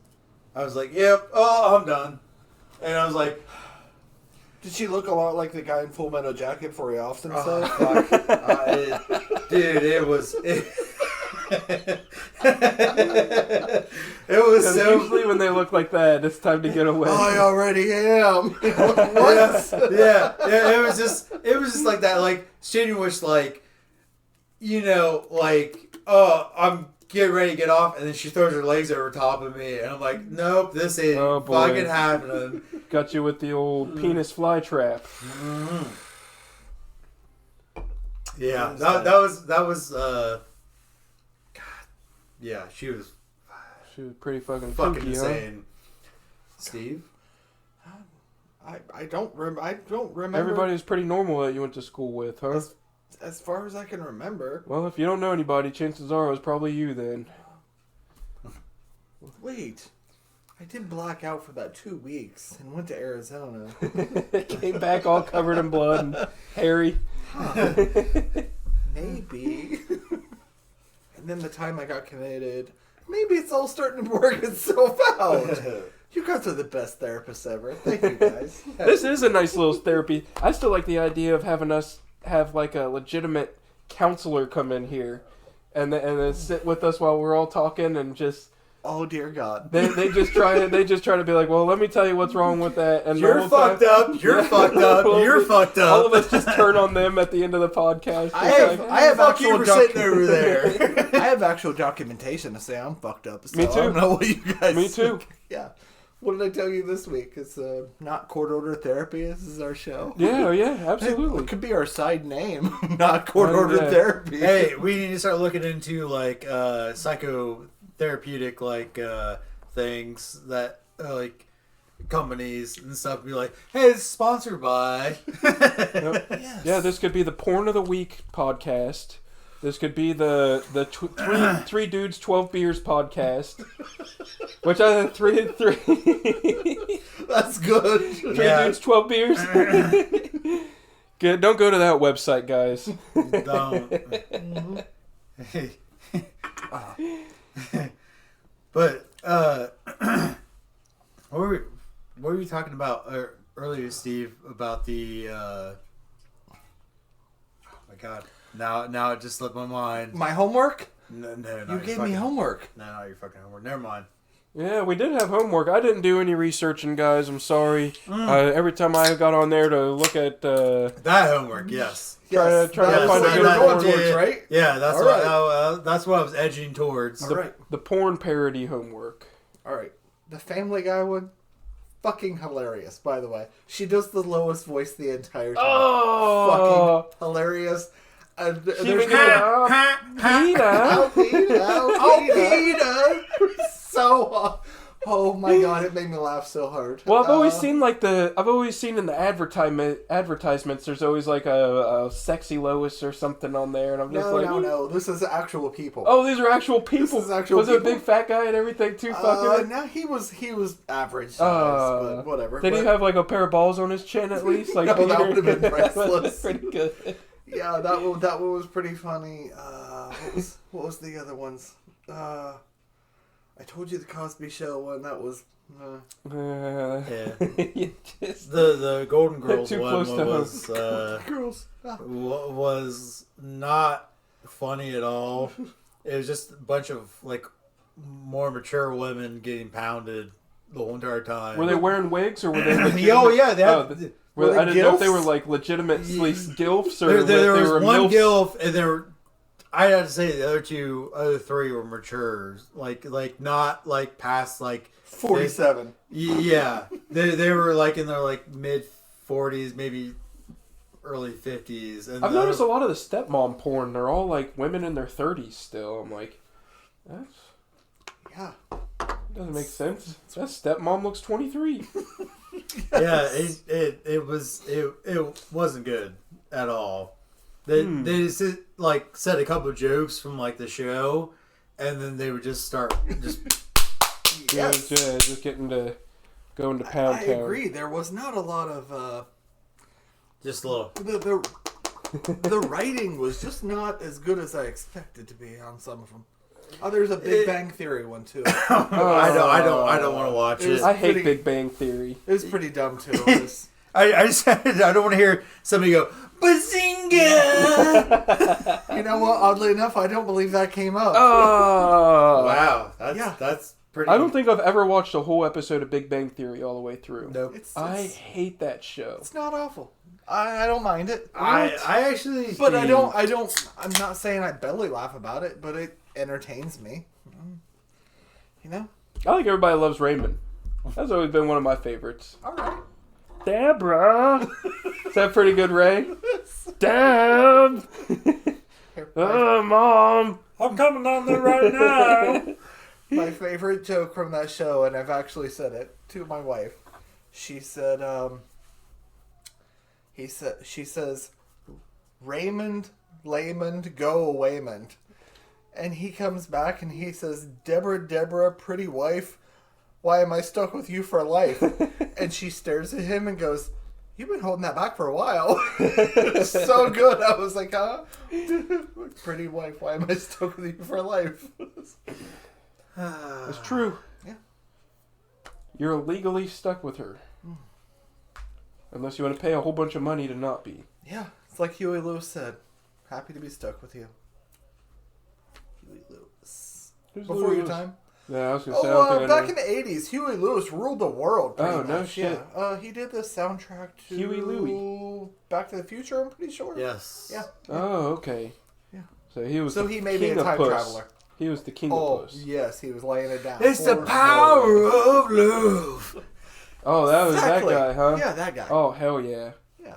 like, yep, oh, I'm done, and I was like. Did she look a lot like the guy in Full Metal Jacket before he offed himself? Dude, it was... It was so... Usually when they look like that, it's time to get away. I already am. What? Yeah. It was just like that. Like, Shane was like... like, oh, I'm getting ready to get off, and then she throws her legs over top of me, and I'm like, nope, this ain't fucking happening. Got you with the old penis fly trap. Mm-hmm. Yeah, that was God. Yeah, she was pretty fucking kooky, insane. Huh? Steve, I don't remember. Everybody was pretty normal that you went to school with, huh? As far as I can remember. Well, if you don't know anybody, chances are it was probably you then. Wait, I did black out for that 2 weeks and went to Arizona. Came back all covered in blood and hairy. Huh. Maybe. And then the time I got committed, maybe it's all starting to work itself out. You guys are the best therapists ever. Thank you, guys. This is a nice little therapy. I still like the idea of having us have like a legitimate counselor come in here and then sit with us while we're all talking and just... Oh dear God! They just try to be like, well, let me tell you what's wrong with that. And you're fucked up. You're fucked up. You're fucked up. All of us just turn on them at the end of the podcast. I have actual sitting over there. I have actual documentation to say I'm fucked up. So Me too. I don't know what you guys. Me too. Yeah. What did I tell you this week? It's not court order therapy. This is our show. Yeah, absolutely. It could be our side name. Not court order therapy. Hey, we need to start looking into like psychotherapeutic like things that like companies and stuff. Be like, hey, it's sponsored by. Yep. Yes. Yeah, this could be the Porn of the Week podcast. This could be the three dudes 12 beers podcast, which I three. That's good. Three dudes 12 beers. Good. Don't go to that website, guys. Don't. But what were you talking about earlier, Steve? About the oh my God. Now it just slipped my mind. My homework? No, you gave me homework. No, not your fucking homework. Never mind. Yeah, we did have homework. I didn't do any researching, guys. I'm sorry. Every time I got on there to look at that homework, yes. Try to find a good porn, right? Yeah, that's that's what I was edging towards. The porn parody homework. All right. The Family Guy one, fucking hilarious, by the way. She does the lowest voice the entire time. Oh! Fucking hilarious. Peter! So, oh my God, it made me laugh so hard. Well, I've always seen in the advertisements, there's always like a sexy Lois or something on there, and I'm just no, this is actual people. Oh, these are actual people. This is actual was people. it a big fat guy and everything too? Fucking. No, he was average size, but whatever. Did he have like a pair of balls on his chin at least? Like no, that would have been priceless. Pretty good. Yeah, that one was pretty funny. What was the other ones? I told you the Cosby Show one. That was. Yeah. Just, the Golden Girls too one close was was not funny at all. It was just a bunch of like more mature women getting pounded the whole entire time. Were they wearing wigs or were they? Oh yeah, they had. I didn't know if they were like legitimately gilfs or there they was were one milfs. gilf, and there were. I had to say the other three were mature, like not like past like 47. Yeah, they were like in their like mid 40s, maybe early 50s. And I've noticed a lot of the stepmom porn. They're all like women in their 30s still. I'm like, yeah, doesn't make sense. That stepmom looks 23. Yeah, it wasn't good at all. They just like said a couple of jokes from like the show, and then they would just start just just getting to going to pound I town. agree. There was not a lot of just a little. The writing was just not as good as I expected to be on some of them. Oh, there's a Big Bang Theory one too. I don't want to watch it. I hate Big Bang Theory. It was pretty dumb too. I don't want to hear somebody go Bazinga! You know what? Oddly enough, I don't believe that came up. Oh wow, that's pretty. I don't think I've ever watched a whole episode of Big Bang Theory all the way through. Nope. I hate that show. It's not awful. I don't mind it. I actually, But think... I'm not saying I belly laugh about it, but it entertains me. You know? I think everybody loves Raymond. That's always been one of my favorites. All right. Deborah! Is that pretty good, Ray? Deb! Oh, Mom! I'm coming down there right now! My favorite joke from that show, and I've actually said it to my wife. She said, she says, Raymond, Laymond, go Waymond. And he comes back and he says, Deborah, pretty wife, why am I stuck with you for life? And she stares at him and goes, you've been holding that back for a while. It's so good. I was like, huh? Pretty wife, why am I stuck with you for life? It's true. Yeah. You're legally stuck with her. Unless you want to pay a whole bunch of money to not be. Yeah, it's like Huey Lewis said. Happy to be stuck with you. Huey Lewis. Who's Before Lewis? your time? Yeah, I was going to say, I don't think I back know. in the 80s, Huey Lewis ruled the world. Oh, Pretty no much. shit. Yeah. He did the soundtrack to Huey Louie. Back to the Future, I'm pretty sure. Yes. Yeah. Oh, okay. Yeah. So he was So the he may be king a of time puss. traveler. He was the king Oh, of puss. yes, he was laying it down. It's the for power of love. Oh, that was Exactly. that guy, huh? Yeah, that guy. Oh, hell yeah. Yeah.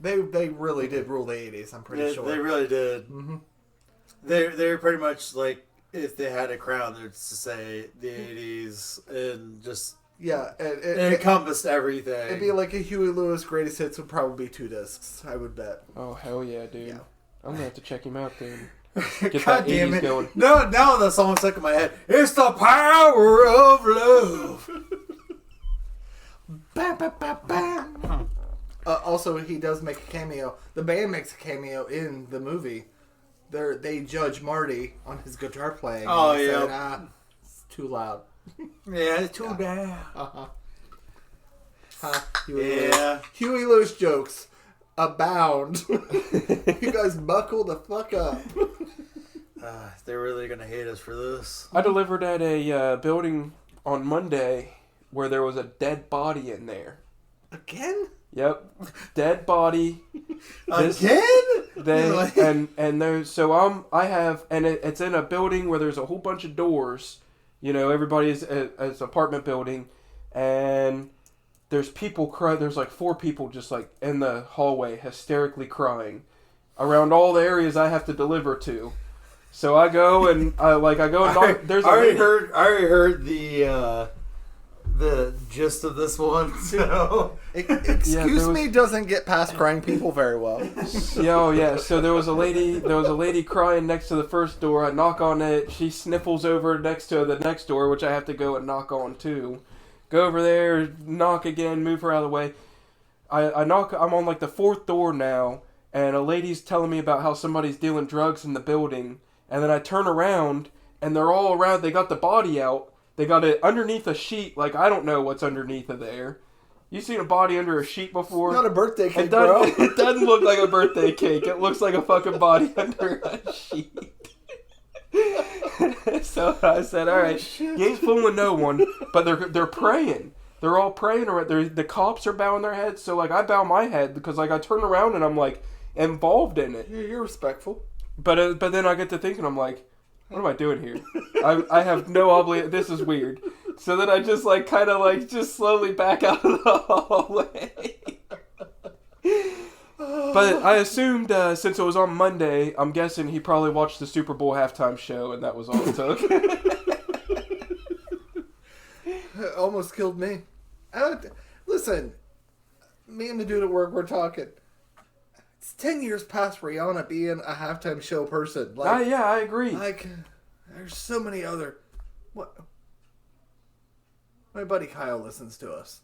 They really did rule the 80s, I'm pretty sure. They really did. Mm-hmm. They're pretty much like, if they had a crown, they'd say the 80s and just Yeah. it encompassed everything. It'd be like a Huey Lewis greatest hits would probably be 2 discs, I would bet. Oh, hell yeah, dude. Yeah. I'm going to have to check him out then. God Get that damn 80s it. going. No, now the song's stuck in my head. It's the power of love. Bam, bam, bam, bam. Also, he does make a cameo. The band makes a cameo in the movie. They judge Marty on his guitar playing. Oh, and they yeah. said, it's too loud. Yeah, it's too bad. Huey Yeah. Lewis. Huey Lewis jokes abound. You guys buckle the fuck up. They're really going to hate us for this. I delivered at a building on Monday where there was a dead body in there. Again? Yep. Dead body. Again? And there's so I have and it's in a building where there's a whole bunch of doors. You know, everybody's it's apartment building, and there's people crying. There's like 4 people just like in the hallway hysterically crying around all the areas I have to deliver to. So I go and I go and knock. There's I already heard the gist of this one. So Excuse me doesn't get past crying people very well. yeah. So there was a lady crying next to the first door. I knock on it. She sniffles over next to the next door, which I have to go and knock on too. Go over there, knock again, move her out of the way. I knock. I'm on like the 4th door now, and a lady's telling me about how somebody's dealing drugs in the building. And then I turn around, and they're all around. They got the body out. They got it underneath a sheet. Like, I don't know what's underneath of there. You seen a body under a sheet before? Not a birthday cake, It bro. doesn't, it doesn't look like a birthday cake. It looks like a fucking body under a sheet. So I said, all right, you ain't fooling no one. But they're praying. They're all praying. The cops are bowing their heads. So, like, I bow my head because, like, I turn around and I'm, like, involved in it. You're respectful. But then I get to thinking, I'm like, what am I doing here? I have no obligation. This is weird. So then I just like kind of like just slowly back out of the hallway. But I assumed since it was on Monday, I'm guessing he probably watched the Super Bowl halftime show and that was all it took. It almost killed me. Listen, me and the dude at work, we're talking. It's 10 years past Rihanna being a halftime show person. Like, Yeah, I agree. Like, there's so many other... What? My buddy Kyle listens to us.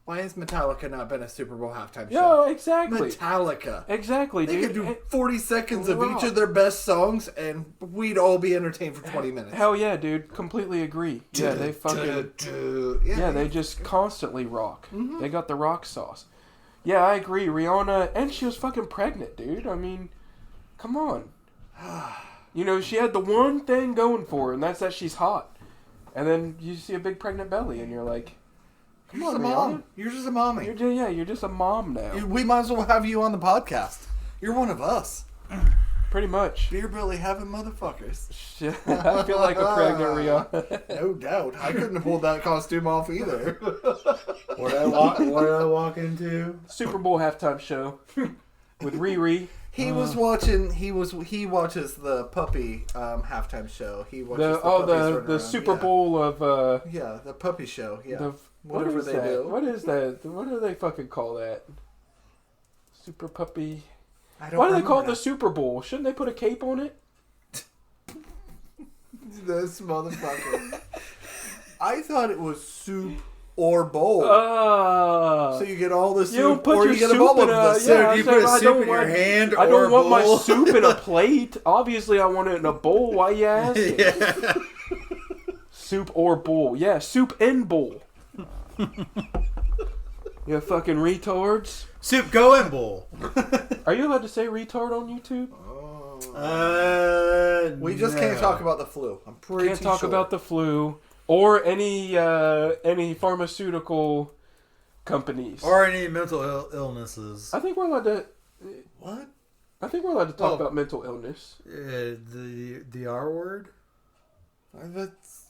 Why has Metallica not been a Super Bowl halftime show? Yeah, exactly. Metallica. Exactly, They dude. could do 40 seconds of Rock. each of their best songs, and we'd all be entertained for 20 minutes. Hell yeah, dude. Completely agree. Yeah, they fucking... Yeah, they just constantly rock. Mm-hmm. They got the rock sauce. Yeah, I agree. Rihanna, and she was fucking pregnant, dude. I mean, come on. You know, she had the one thing going for her, and that's that she's hot. And then you see a big pregnant belly, and you're like, You're just a mom. You're just a mommy. You're just a mom now. We might as well have you on the podcast. You're one of us. Pretty much. Beer belly having motherfuckers. I feel like a pregnant Rihanna. No doubt. I couldn't have pulled that costume off either. What did I walk into? Super Bowl halftime show with Riri. He watches the puppy halftime show. He watches the Super Bowl of the puppy show. Yeah. Whatever they do. What is that? What do they fucking call that? Super puppy. Why do they call it the Super Bowl? Shouldn't they put a cape on it? This motherfucker. I thought it was soup or bowl. So you get all the soup, you don't put your you get soup a bowl in of the soup. Yeah, you put soup in your hand I don't want my bowl. soup in a plate. Obviously, I want it in a bowl. Why you asking? Yeah. Soup or bowl. Yeah, soup and bowl. You fucking retards. Soup go in bowl. Are you allowed to say retard on YouTube? We just can't talk about the flu. I'm pretty Can't talk about the flu or any pharmaceutical companies Or any mental illnesses. I think we're allowed to. What? I think we're allowed to talk about mental illness. The R word. That's.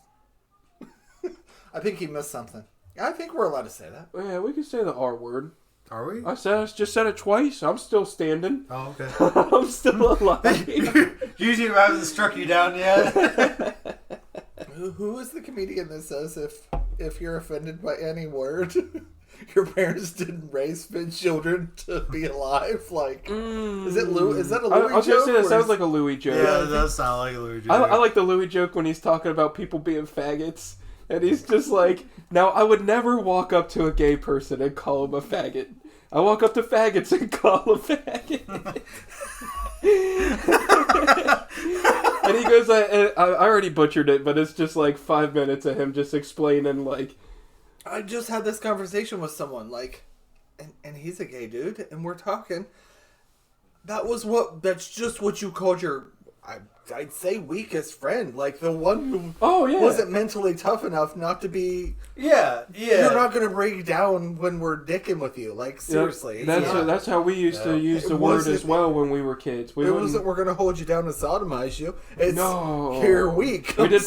I think he missed something. I think we're allowed to say that. Yeah, we can say the R word. Are we? I just said it twice. I'm still standing. Oh, okay. I'm still alive. Usually, I haven't struck you down yet. Who is the comedian that says if you're offended by any word, your parents didn't raise fit children to be alive? Like, is it Lou? Is that a Louis joke? I was gonna say that sounds like a Louis joke. Yeah, it does sound like a Louis joke. I like the Louis joke when he's talking about people being faggots. And he's just like, now I would never walk up to a gay person and call him a faggot. I walk up to faggots and call them faggot. And he goes, I already butchered it, but it's just like 5 minutes of him just explaining like. I just had this conversation with someone, like, and he's a gay dude, and we're talking. That's just what you called your, I'd say, weakest friend. Like, the one who wasn't mentally tough enough not to be... Yeah. You're not going to break down when we're dicking with you. Like, seriously. That's how we used to use the word as well when we were kids. It wasn't we're going to hold you down and sodomize you. It's, you're weak. We did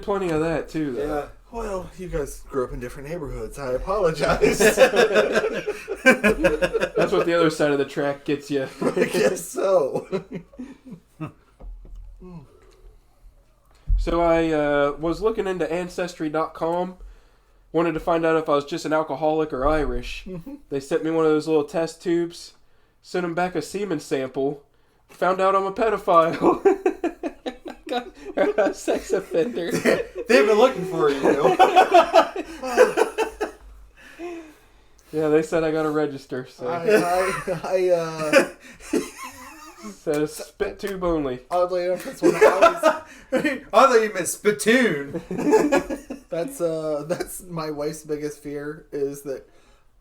plenty of that, too, though. Yeah. Well, you guys grew up in different neighborhoods. I apologize. That's what the other side of the track gets you. I guess so. So I was looking into Ancestry.com. Wanted to find out if I was just an alcoholic or Irish. Mm-hmm. They sent me one of those little test tubes. Sent them back a semen sample. Found out I'm a pedophile. A sex offender. They've been looking for you. Yeah, they said I gotta register. So said spit tube only. Oddly enough, that's what I thought you meant spittoon. That's my wife's biggest fear, is that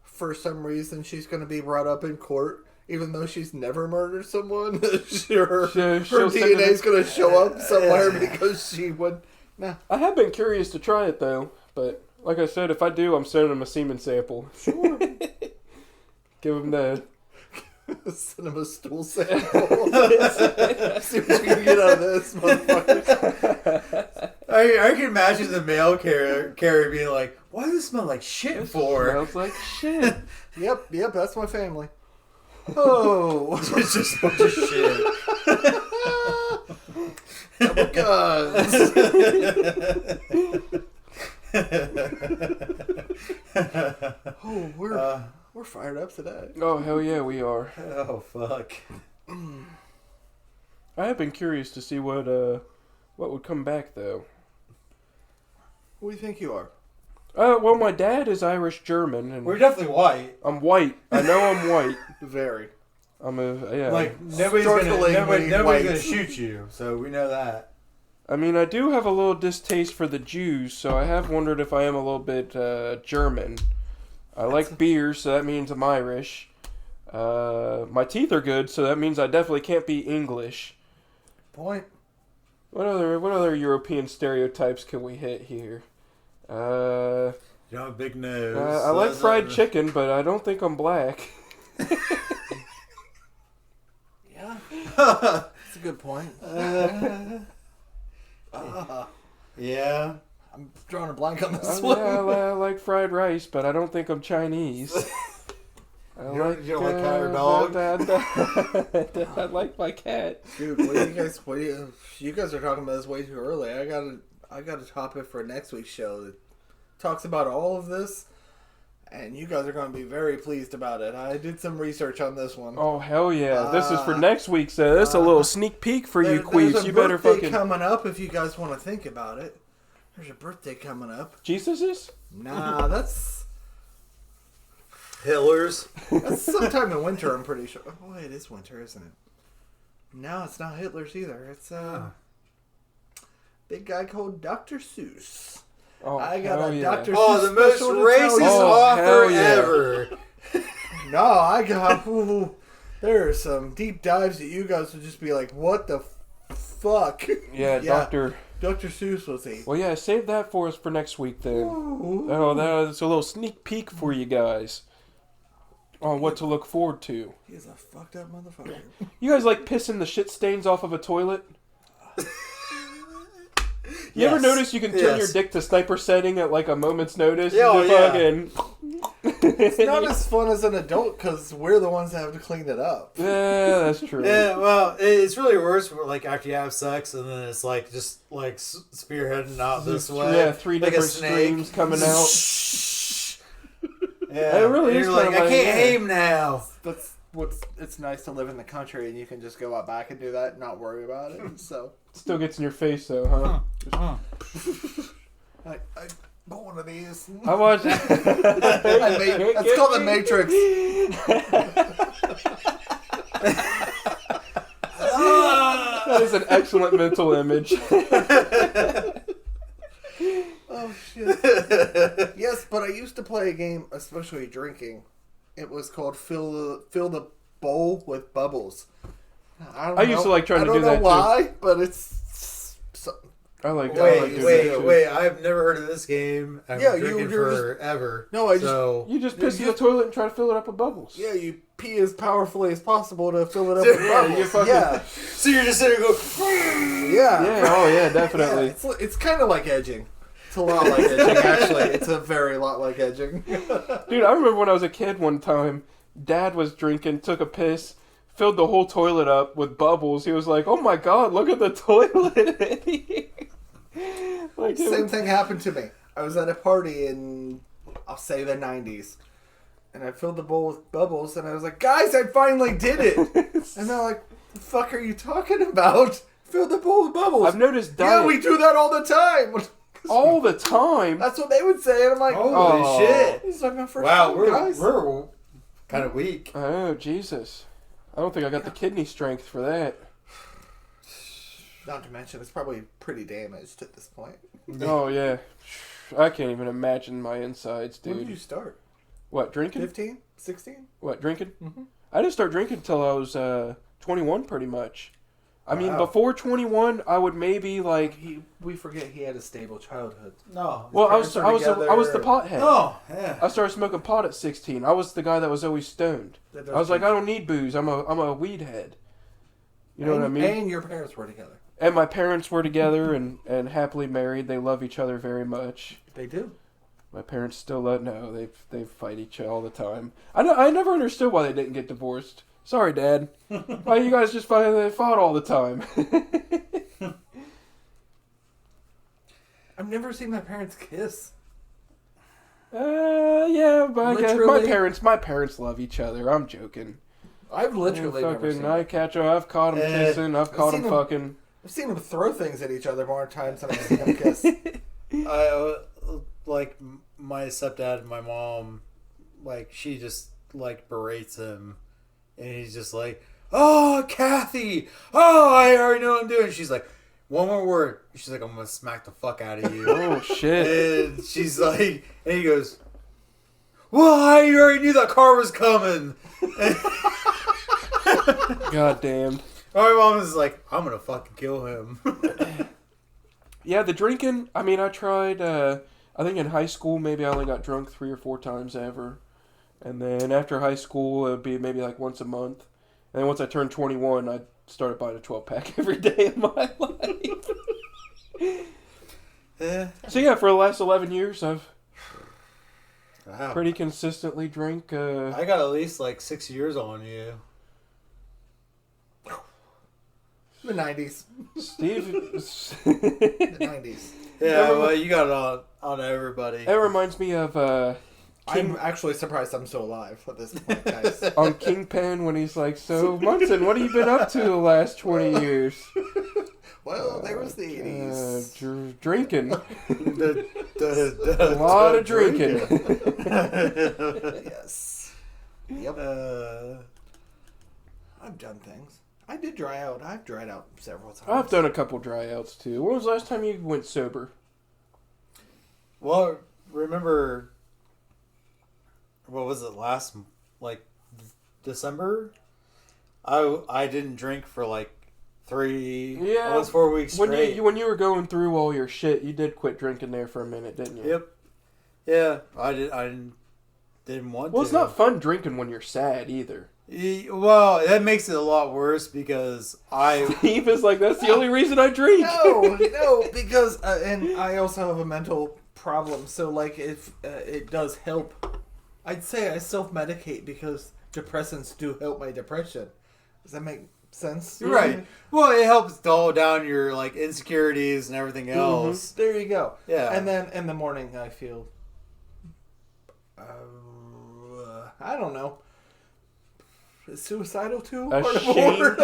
for some reason she's going to be brought up in court. Even though she's never murdered someone, her DNA is going to show up somewhere because she would. Nah. I have been curious to try it, though. But like I said, if I do, I'm sending him a semen sample. Sure. Give him the... Send him a stool sample. See what you can get out of this, motherfucker. I can imagine the mail carrier being like, why does it smell like shit it for? It smells like shit. Yep, that's my family. Oh, it's just a bunch of shit. Double guns. Oh, we're fired up today. Oh hell yeah, we are. Oh fuck. I have been curious to see what would come back though. What do you think you are? Well, my dad is Irish German, and we're definitely white. I'm white. I know I'm white. Very. Like nobody's gonna shoot you, so we know that. I mean, I do have a little distaste for the Jews, so I have wondered if I am a little bit German. I like beer, so that means I'm Irish. My teeth are good, so that means I definitely can't be English. Point. What other European stereotypes can we hit here? You don't have a big nose. I like fried chicken, but I don't think I'm black. Yeah. That's a good point. Yeah. I'm drawing a blank on this Yeah, one. I like fried rice, but I don't think I'm Chinese. You don't like cat or dog? I like my cat. Dude, you guys are talking about this way too early. I got a topic for next week's show that talks about all of this, and you guys are going to be very pleased about it. I did some research on this one. Oh hell yeah! This is for next week, so that's a little sneak peek for you, queefs. There's a You better birthday fucking coming up if you guys want to think about it. There's a birthday coming up. Jesus's? Nah, that's Hitler's. sometime in winter. I'm pretty sure. Oh, it is winter, isn't it? No, it's not Hitler's either. It's big guy called Dr. Seuss. Oh, I got a yeah. Dr. Oh, Seuss the most special to tell racist you. author yeah. ever. No, I got. There are some deep dives that you guys would just be like, "What the fuck?" Yeah, Doctor. Dr. Seuss was he. Well, yeah, save that for us for next week then. Ooh. Oh, that's a little sneak peek for you guys on what to look forward to. He's a fucked up motherfucker. You guys like pissing the shit stains off of a toilet? You Yes. ever notice you can turn your Yes. dick to sniper setting at like a moment's notice? Yeah, You yeah. fucking- It's not as fun as an adult because we're the ones that have to clean it up. Yeah, that's true. Yeah, well, it's really worse like after you have sex and then it's like just like spearheading out this way. Yeah, three like a different snake. streams coming out. Yeah, It really and is you're like, kinda I like, can't yeah. aim now. That's what's. It's nice to live in the country and you can just go out back and do that and not worry about it. So Still gets in your face though, huh? I bought one of these. I watched. It's called the Matrix. That is an excellent mental image. Oh shit. Yes, but I used to play a game, especially drinking. It was called fill the bowl with bubbles. I used to like trying to do that I don't too. know why, but it's I like. Wait! I've never heard of this game. I've Yeah, been drinking you're just- forever. No, I You just piss in the toilet and try to fill it up with bubbles. yeah, you pee as powerfully as possible to fill it up with Yeah, bubbles. you fucking- Yeah, So you're just sitting there go. yeah, Yeah. Oh yeah, Yeah, definitely. it's kind of like edging. It's a lot like edging, actually. It's a very lot like edging. Dude, I remember when I was a kid one time, Dad was drinking, took a piss, filled the whole toilet up with bubbles. He was like, "Oh my god, look at the toilet." Like, Same thing happened to me. I was at a party in, I'll say the 90s. And I filled the bowl with bubbles, and I was like, "Guys, I finally did it!" And they're like, "The fuck are you talking about? Fill the bowl with bubbles." I've noticed Yeah, diet we do that all the time. all the time. That's what they would say, and I'm like, Holy Oh. shit! "This is like my first Wow, time, we're guys." kind of weak. Oh Jesus! I don't think I got the kidney strength for that. Not to mention, it's probably pretty damaged at this point. Oh yeah, I can't even imagine my insides, When dude. did you start? What, drinking? 15? 16? What, drinking? Mhm. I didn't start drinking until I was 21, pretty much. I mean, Wow. before 21, I would maybe like. We forget he had a stable childhood. No. Well, I parents was were I was the together. pothead. Oh, yeah. I started smoking pot at 16. I was the guy that was always stoned. That does I was like, change. I don't need booze. I'm a weed head. You know what I mean? And your parents were together. And my parents were together and happily married. They love each other very much. They do. My parents still no, they fight each other all the time. I never understood why they didn't get divorced. Sorry, Dad. Why you guys just they fought all the time? I've never seen my parents kiss. Yeah, but I guess Literally? my parents love each other. I'm joking. I've literally never fucking, seen I it. catch them. I've caught them kissing. I've caught seen them 'em- fucking. I've seen them throw things at each other more times than I've seen them kiss. I like my stepdad and my mom, like she just like berates him, and he's just like, "Oh, Kathy, oh, I already know what I'm doing." She's like, "One more word." She's like, "I'm gonna smack the fuck out of you." Oh shit! And she's like, and he goes, "Well, I already knew that car was coming." God damned. My mom is like, "I'm gonna fucking kill him." Yeah, the drinking. I mean, I tried. I think in high school, maybe I only got drunk 3 or 4 times ever. And then after high school, it would be maybe like once a month. And then once I turned 21, I started buying a 12-pack every day of my life. So yeah, for the last 11 years, I've pretty consistently drank. I got at least like 6 years on you. The 90s. Steve. The 90s. Yeah, well, you got it on everybody. That reminds me of I'm actually surprised I'm still alive at this point, guys. on Kingpin when he's like, "So Munson, what have you been up to the last 20 years?" Well, there was the 80s. Drinking. A lot of drinking. Yes. Yep. I've done things. I did dry out. I've dried out several times. I've done a couple dryouts too. When was the last time you went sober? Well, remember, what was it, last, like, December? I didn't drink for, like, 4 weeks straight. When you were going through all your shit, you did quit drinking there for a minute, didn't you? Yep. Yeah, I didn't want to. Well, it's not fun drinking when you're sad either. Well, that makes it a lot worse because Steve is like, that's the only reason I drink. No, because and I also have a mental problem. So like, if it does help, I'd say I self-medicate because depressants do help my depression. Does that make sense? Right. Well, it helps dull down your like insecurities and everything else. There you go. Yeah. And then in the morning, I feel, I don't know. Suicidal too? Ashamed?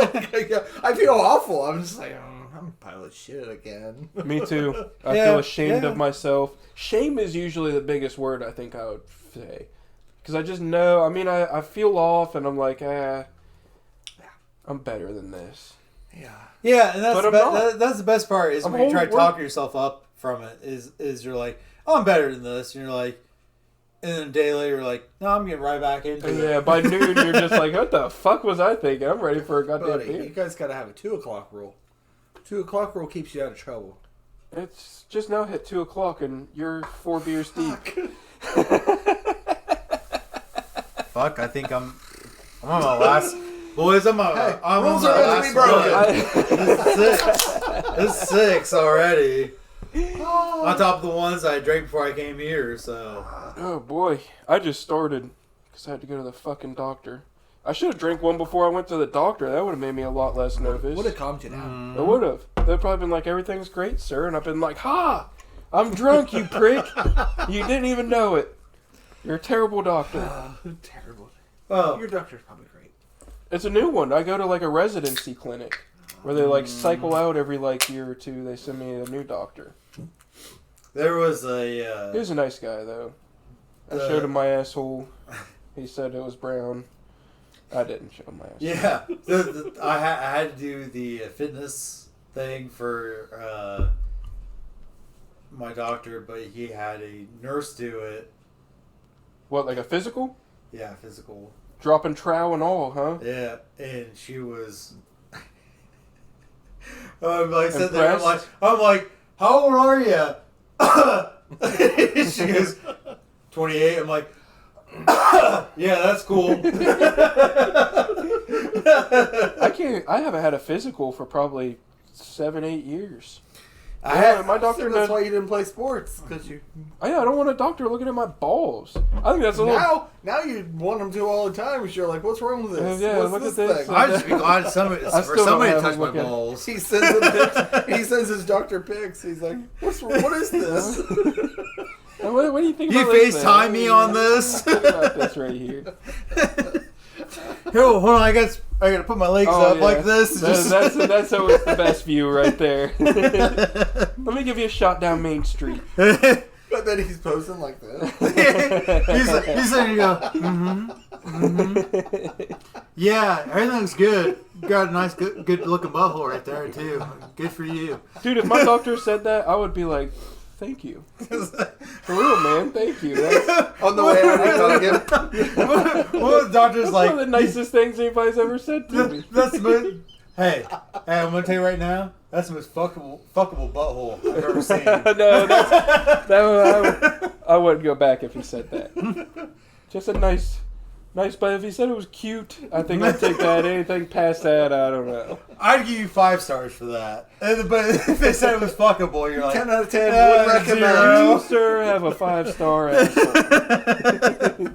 I feel awful. I'm just like, I'm a pile of shit again. Me too. I feel ashamed of myself. Shame is usually the biggest word I think I would say. Because I just know, I mean, I feel off and I'm like, I'm better than this. Yeah. Yeah, and that's the best part is when you try to talk yourself up from it, is you're like, oh, I'm better than this. And you're like, and then a day later, you're like, no, I'm getting right back into it. Yeah, by noon, you're just like, what the fuck was I thinking? I'm ready for a goddamn beer. You guys got to have a 2 o'clock rule. 2 o'clock rule keeps you out of trouble. It's just now hit 2 o'clock and you're 4 beers deep. Fuck, I think I'm on my last... Boys, I'm on my last one. This is 6 already. On top of the ones I drank before I came here, so... Oh boy, I just started because I had to go to the fucking doctor. I should have drank one before I went to the doctor. That would have made me a lot less nervous. Would have calmed you down. It would have. They'd probably been like, everything's great, sir. And I've been like, ha! I'm drunk, you prick. You didn't even know it. You're a terrible doctor. Terrible. Well, Your doctor's probably great. It's a new one. I go to like a residency clinic where they like cycle out every like year or two. They send me a new doctor. there was a... He was a nice guy, though. I showed him my asshole. He said it was brown. I didn't show him my asshole. Yeah. I had to do the fitness thing for my doctor, but he had a nurse do it. What, like a physical? Yeah, physical. Dropping trowel and all, huh? Yeah, and she was... I'm like, sitting there, I'm like, how old are you? She goes, 28. I'm like, yeah, that's cool. I haven't had a physical for probably 7-8 years. My doctor knows why you didn't play sports, because you. I don't want a doctor looking at my balls. I think that's a little. Now you want them to all the time. Because you're like, what's wrong with this? Yeah, what's look this at this. thing? I'd just be glad for somebody to touch my balls. He sends his doctor pics. He's like, what is this? What do you think You about this? FaceTime me on this? Think about this right here. Here, hold on, I got to put my legs up like this. That's always the best view right there. Let me give you a shot down Main Street. But then he's posing like this. he's saying, you go, yeah, everything's good. Got a nice, good looking butthole right there too. Good for you, dude. If my doctor said that, I would be like, thank you. For real, man. Thank you. That's, on the way out, I'm telling him. Well, the doctor's that's like, one of the nicest things anybody's ever said to me. That's Hey, I'm gonna tell you right now, that's the most fuckable butthole I've ever seen. I wouldn't go back if he said that. Just a nice, but if he said it was cute, I think I'd take that. Anything past that, I don't know. I'd give you 5 stars for that. But if they said it was fuckable, you're like 10 out of 10. Would recommend. You, sir, have a 5-star asshole.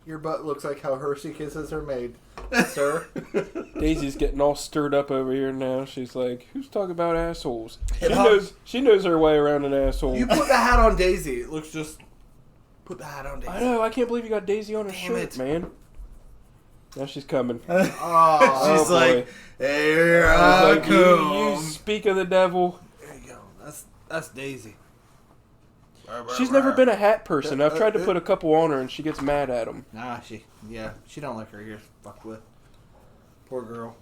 Your butt looks like how Hershey kisses are made, sir. Daisy's getting all stirred up over here now. She's like, "Who's talking about assholes?" She knows her way around an asshole. You put the hat on Daisy. It looks just. Put the hat on Daisy. I know. I can't believe you got Daisy on a shirt, man. Now she's coming. Oh, she's like, "Here I come." You speak of the devil. There you go. That's Daisy. She's never been a hat person. I've tried to put a couple on her, and she gets mad at them. Nah, she don't like her ears fucked with. Poor girl.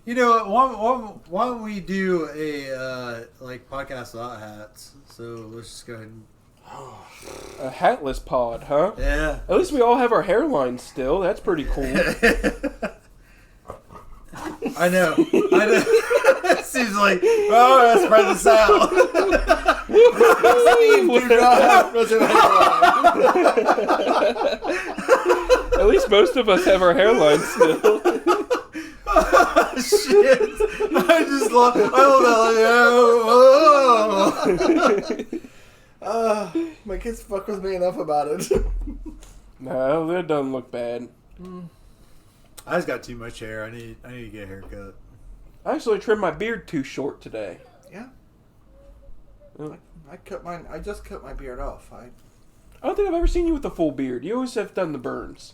You know, why don't we do a podcast without hats? So let's just go ahead and... A hatless pod, huh? Yeah. At least we all have our hairlines still. That's pretty cool. I know. Seems like, oh, let's spread this out. Steve, do not have much of a hairline. At least most of us have our hairlines still. Oh, shit. I love that. My kids fuck with me enough about it. No, that doesn't look bad. I just got too much hair. I need to get a haircut. I actually trimmed my beard too short today. Yeah. I cut mine. I just cut my beard off. I don't think I've ever seen you with a full beard. You always have done the burns.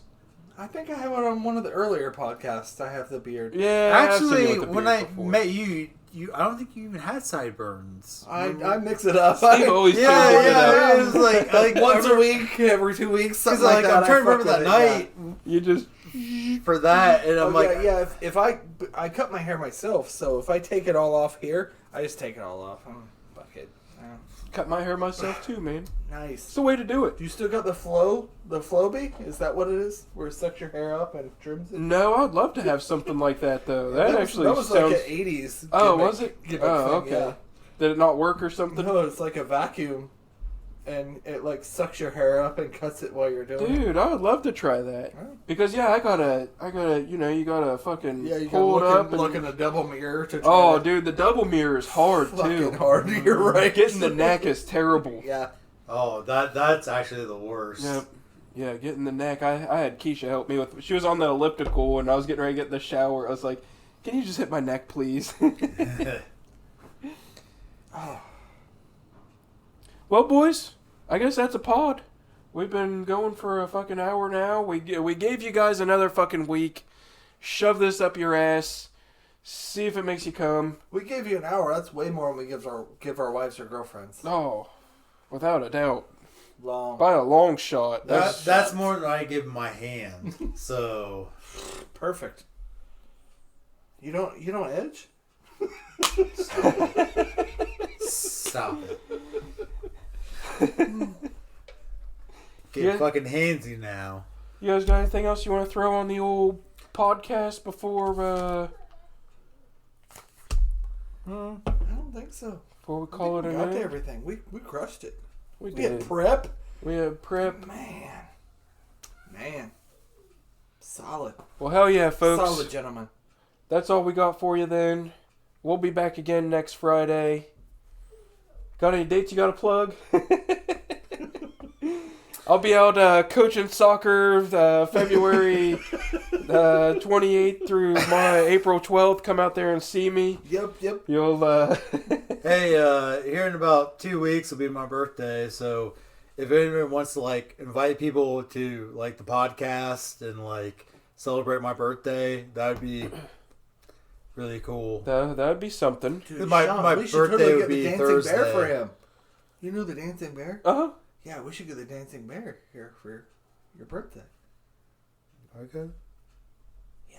I think I have it on one of the earlier podcasts. I have the beard. Yeah, actually, when I met you, I don't think you even had sideburns. I mix it up. Steve always it was like once a week, every 2 weeks, something like that. I'm trying to remember that night. You just for that, and I'm like, yeah. If I cut my hair myself, so if I take it all off here, I just take it all off. Fuck it. Cut my hair myself too, man. Nice. It's the way to do it. Do you still got the Flowbee? Is that what it is? Where it sucks your hair up and trims it? No, I'd love to have something like that though. That was sounds like an 80s. Oh, was it? Thing, okay. Yeah. Did it not work or something? No, it's like a vacuum, and it like sucks your hair up and cuts it while you're doing it. Dude, I would love to try that. Because I gotta, you gotta fucking pull it up and look in a double mirror to. Dude, the double mirror is hard too. Fucking hard. You're right. Getting the neck is terrible. Yeah. Oh, that's actually the worst. Yep. Yeah, getting the neck. I had Keisha help me with. She was on the elliptical and I was getting ready to get in the shower. I was like, "Can you just hit my neck, please?" Oh. Well, boys, I guess that's a pod. We've been going for a fucking hour now. We gave you guys another fucking week. Shove this up your ass. See if it makes you come. We gave you an hour. That's way more than we give our wives or girlfriends. Oh, without a doubt. Long. By a long shot. That's more than I give my hand. So perfect. You don't edge? Stop it. Get fucking handsy now. You guys got anything else you want to throw on the old podcast before I don't think so. Before we call it a night? We got to everything. We crushed it. We had prep. We had prep. Man. Solid. Well, hell yeah, folks. Solid, gentlemen. That's all we got for you then. We'll be back again next Friday. Got any dates you got to plug? I'll be out coaching soccer February 28th through April 12th. Come out there and see me. Yep. You'll... Hey, here in about 2 weeks will be my birthday, so if anyone wants to invite people to the podcast and celebrate my birthday, that would be really cool. That would be something. Dude, my we should birthday totally would get be the dancing Thursday. bear for him. You know the dancing bear? Uh-huh. Yeah, we should get the dancing bear here for your birthday. Okay. Yeah.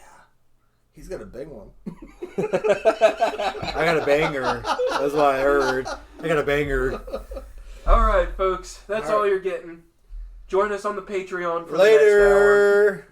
He's got a big one. I got a banger. That's what I heard. I got a banger. All right, folks. That's all you're getting. Join us on the Patreon for the next hour. Later.